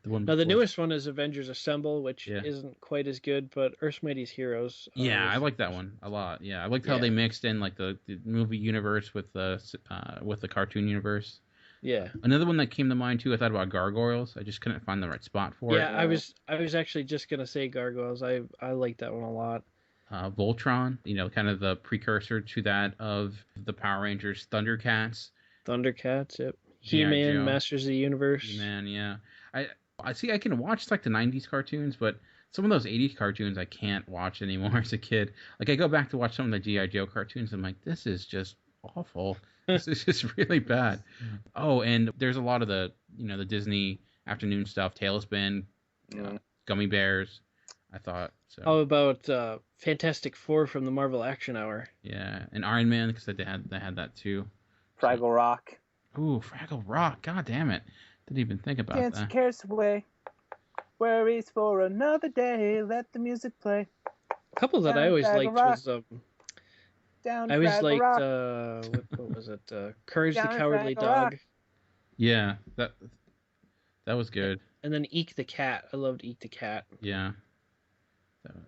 one. No, the newest one is Avengers Assemble, which isn't quite as good, but Earth's Mightiest Heroes. Yeah, I like that one a lot. Yeah, I liked how they mixed in the movie universe with the cartoon universe. Yeah. Another one that came to mind too, I thought about Gargoyles. I just couldn't find the right spot for it. Yeah, I was actually just gonna say Gargoyles. I like that one a lot. Voltron, kind of the precursor to that of the Power Rangers, Thundercats. Yep. He-Man, Masters of the Universe. He-Man, yeah. I see. I can watch the 90s cartoons, but some of those 80s cartoons I can't watch anymore as a kid. I go back to watch some of the G.I. Joe cartoons. I'm like, this is just awful. This is just really bad. Oh, and there's a lot of the Disney afternoon stuff, Tailspin, Gummy Bears. I thought so. How about Fantastic Four from the Marvel Action Hour? Yeah, and Iron Man, because they had that too. Fraggle Rock. Ooh, Fraggle Rock. God damn it. Didn't even think about Dance that. cares away. Worries for another day. Let the music play. A couple that I always liked was Down I always Fraggle liked Rock. what was it? Courage Down the Cowardly Fraggle Dog. Rock. Yeah, that was good. And then Eek the Cat. I loved Eek the Cat. Yeah.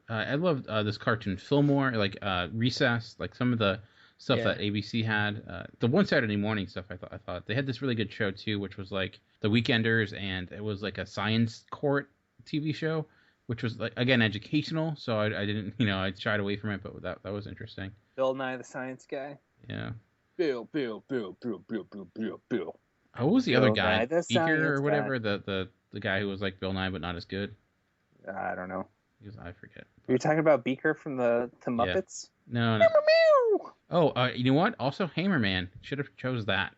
I loved this cartoon Fillmore, Recess, some of the stuff that ABC had. The one Saturday morning stuff, I thought they had this really good show too, which was The Weekenders, and it was a science court TV show, which was again educational. So I didn't, I shied away from it, but that was interesting. Bill Nye the Science Guy. Yeah. Bill. Oh, what was the other guy? Nye, the Beaker or whatever, guy. the guy who was like Bill Nye but not as good. I don't know. I forget. Are you talking about Beaker from the Muppets? No. Oh, you know what? Also, Hammerman. Should have chose that.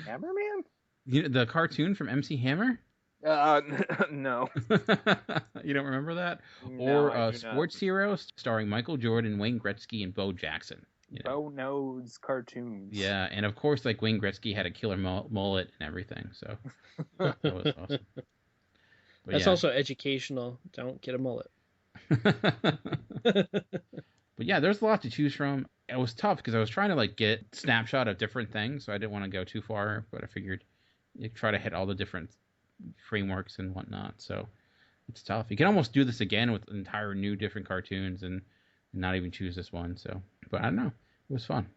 Hammerman? The cartoon from MC Hammer? No. You don't remember that? No, or Sports Heroes, starring Michael Jordan, Wayne Gretzky, and Bo Jackson. Bo knows cartoons. Yeah, and of course, Wayne Gretzky had a killer mullet and everything, so that was awesome. But That's also educational. Don't get a mullet. But yeah, there's a lot to choose from. It was tough because I was trying to get snapshot of different things, so I didn't want to go too far, but I figured you'd try to hit all the different frameworks and whatnot, so it's tough. You can almost do this again with entire new different cartoons and not even choose this one, so, but I don't know. It was fun.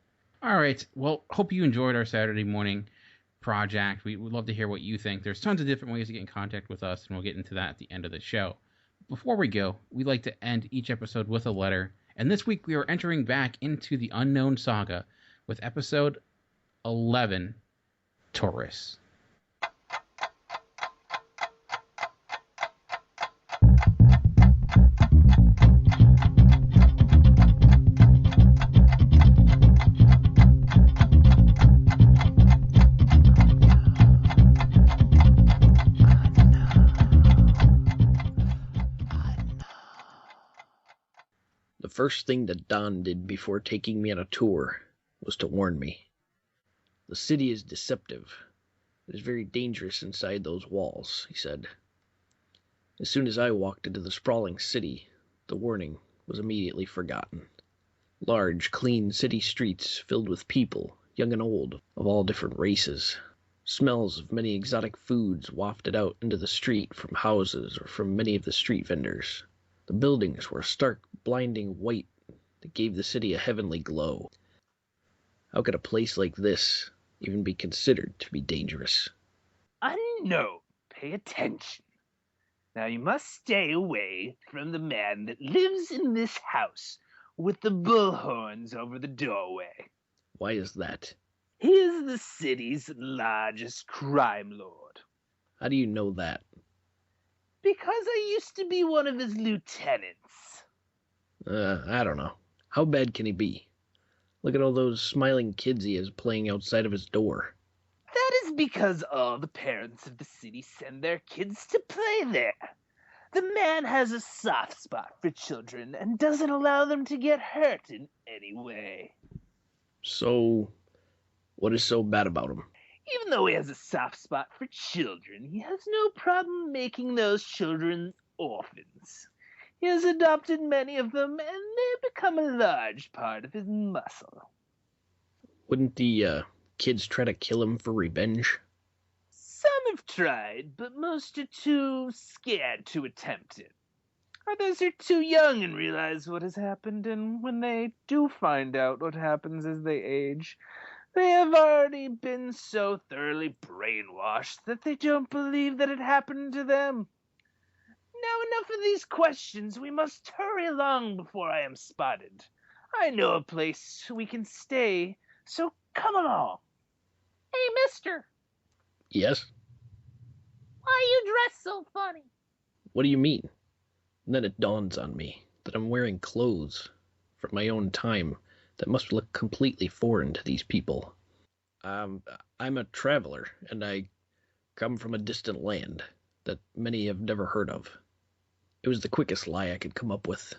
All right, well, hope you enjoyed our Saturday morning project. We would love to hear what you think. There's tons of different ways to get in contact with us, and we'll get into that at the end of the show. Before we go, we like to end each episode with a letter, and this week we are entering back into the Unknown Saga with episode 11, Taurus. The first thing that Don did before taking me on a tour was to warn me. The city is deceptive. It is very dangerous inside those walls, he said. As soon as I walked into the sprawling city, the warning was immediately forgotten. Large, clean city streets filled with people, young and old, of all different races. Smells of many exotic foods wafted out into the street from houses or from many of the street vendors. The buildings were a stark, blinding white that gave the city a heavenly glow. How could a place like this even be considered to be dangerous? Unknown. Pay attention. Now you must stay away from the man that lives in this house with the bullhorns over the doorway. Why is that? He is the city's largest crime lord. How do you know that? Because I used to be one of his lieutenants. I don't know. How bad can he be? Look at all those smiling kids he has playing outside of his door. That is because all the parents of the city send their kids to play there. The man has a soft spot for children and doesn't allow them to get hurt in any way. So, what is so bad about him? Even though he has a soft spot for children, he has no problem making those children orphans. He has adopted many of them, and they become a large part of his muscle. Wouldn't the kids try to kill him for revenge? Some have tried, but most are too scared to attempt it. Others are too young and realize what has happened, and when they do find out what happens as they age, they have already been so thoroughly brainwashed that they don't believe that it happened to them. Now enough of these questions. We must hurry along before I am spotted. I know a place we can stay, so come along. Hey, mister. Yes? Why you dress so funny? What do you mean? And then it dawns on me that I'm wearing clothes from my own time that must look completely foreign to these people. I'm a traveler, and I come from a distant land that many have never heard of. It was the quickest lie I could come up with.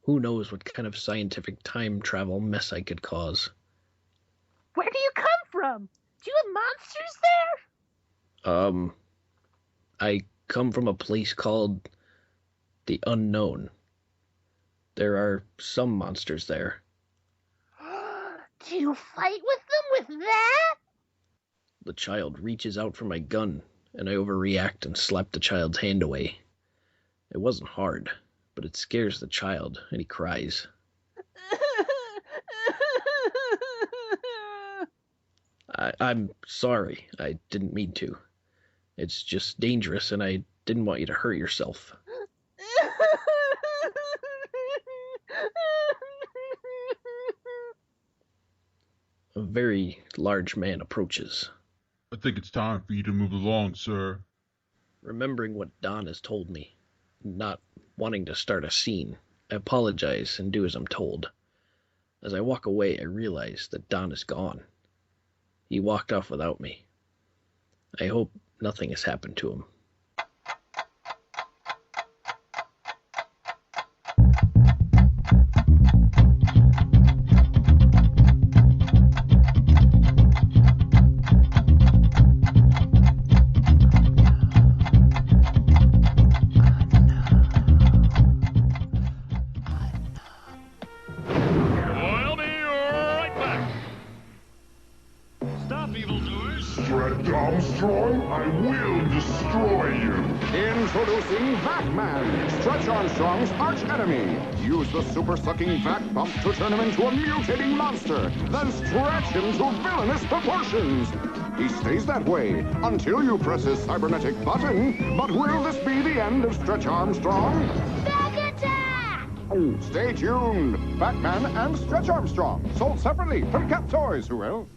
Who knows what kind of scientific time travel mess I could cause. Where do you come from? Do you have monsters there? I come from a place called the Unknown. There are some monsters there. Do you fight with them with that? The child reaches out for my gun, and I overreact and slap the child's hand away. It wasn't hard, but it scares the child, and he cries. I'm sorry. I didn't mean to. It's just dangerous, and I didn't want you to hurt yourself. A very large man approaches. I think it's time for you to move along, sir. Remembering what Don has told me, not wanting to start a scene, I apologize and do as I'm told. As I walk away, I realize that Don is gone. He walked off without me. I hope nothing has happened to him. I'll be right back. Stop, evildoers. Stretch Armstrong, I will destroy you. Introducing Batman, Stretch Armstrong's arch-enemy. Use the super-sucking Bat Pump to turn him into a mutating monster, then stretch him to villainous proportions. He stays that way until you press his cybernetic button. But will this be the end of Stretch Armstrong? Back attack! Stay tuned. Batman and Stretch Armstrong, sold separately from Cap Toys, who will.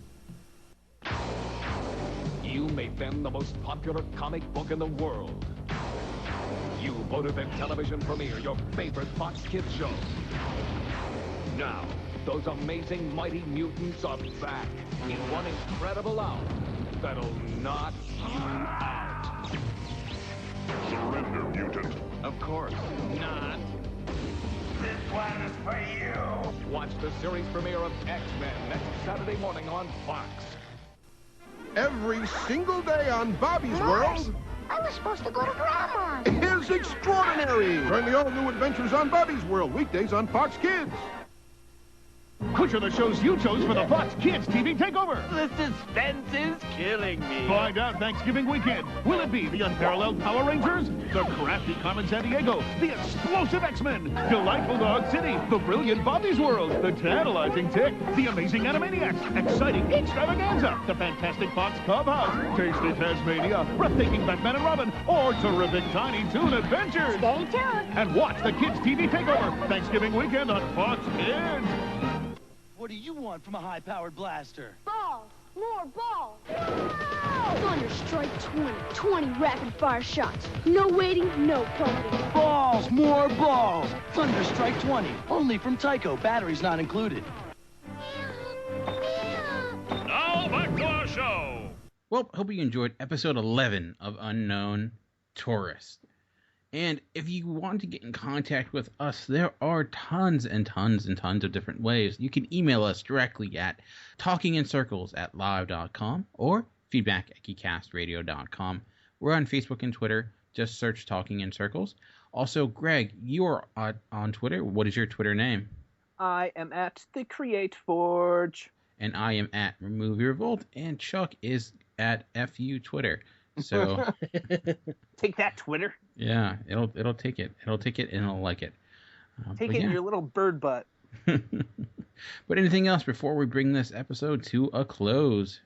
You made them the most popular comic book in the world. You voted their television premiere your favorite Fox Kids show. Now, those amazing mighty mutants are back in one incredible hour that'll knock you out. Surrender, mutant. Of course not. one's for you. Watch the series premiere of X-Men next Saturday morning on Fox. Every single day on Bobby's World I was supposed to go to Grandma's. is extraordinary. Join the all-new adventures on Bobby's World, weekdays on Fox Kids. Which are the shows you chose for the Fox Kids TV Takeover? The suspense is killing me. Find out Thanksgiving weekend. Will it be the unparalleled Power Rangers, the crafty Carmen Sandiego, the explosive X-Men, delightful Dog City, the brilliant Bobby's World, the tantalizing Tick, the amazing Animaniacs, exciting Extravaganza, the fantastic Fox Clubhouse, tasty Tasmania, breathtaking Batman and Robin, or terrific Tiny Toon Adventures? Stay tuned. And watch the Kids TV Takeover Thanksgiving weekend on Fox Kids. What do you want from a high-powered blaster? Balls. More balls. Thunder Strike 20. 20 rapid-fire shots. No waiting, no pumping. Balls! More balls! Thunder Strike 20. Only from Tyco. Batteries not included. Now back to our show. Well, hope you enjoyed episode 11 of Unknown Tourist. And if you want to get in contact with us, there are tons and tons and tons of different ways. You can email us directly at talkingincircles@live.com or feedback@geekcastradio.com. We're on Facebook and Twitter. Just search Talking in Circles. Also, Greg, you are on Twitter. What is your Twitter name? I am at the Create Forge. And I am at Remove Your Revolt. And Chuck is at FU Twitter. So take that, Twitter. Yeah, it'll take it. It'll take it and it'll like it. Take it in your little bird butt. But anything else before we bring this episode to a close?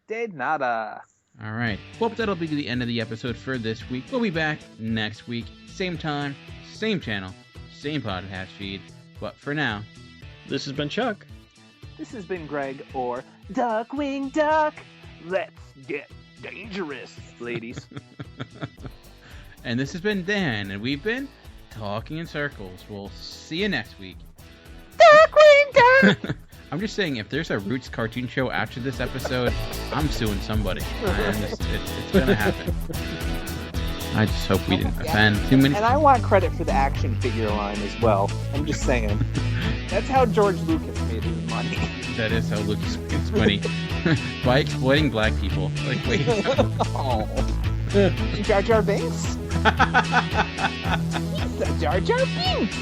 De nada. All right. Well, that'll be the end of the episode for this week. We'll be back next week. Same time, same channel, same podcast feed. But for now, this has been Chuck. This has been Greg, or Duckwing Duck. Let's get dangerous, ladies. And this has been Dan, and we've been Talking in Circles. We'll see you next week. Duckwing Duck! I'm just saying, if there's a Roots cartoon show after this episode, I'm suing somebody. It's gonna happen. I just hope we didn't offend too many. And I want credit for the action figure line as well. I'm just saying. That's how George Lucas made his money. That is how Lucas makes money. By exploiting black people. Like, wait. Oh. Jar Jar Binks? He's a Jar Jar Binks!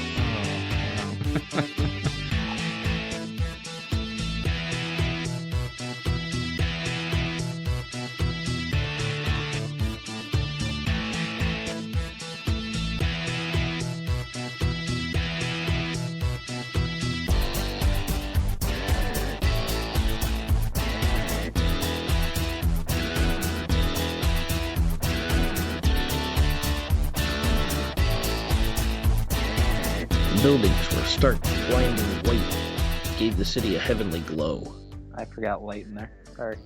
Buildings were stark, blinding white, gave the city a heavenly glow. I forgot light in there. Sorry.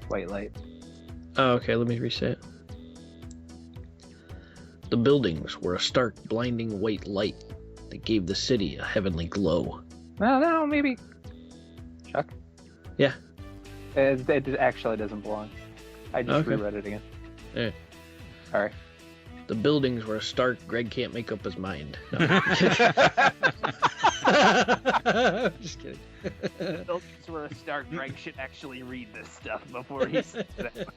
White light. Oh, okay, let me reset. The buildings were a stark, blinding white light that gave the city a heavenly glow. No, maybe. Chuck? Yeah. It actually doesn't belong. I just reread it again. Yeah. Sorry. The buildings were stark. Greg can't make up his mind. No. Just kidding. The buildings were stark. Greg should actually read this stuff before he says that.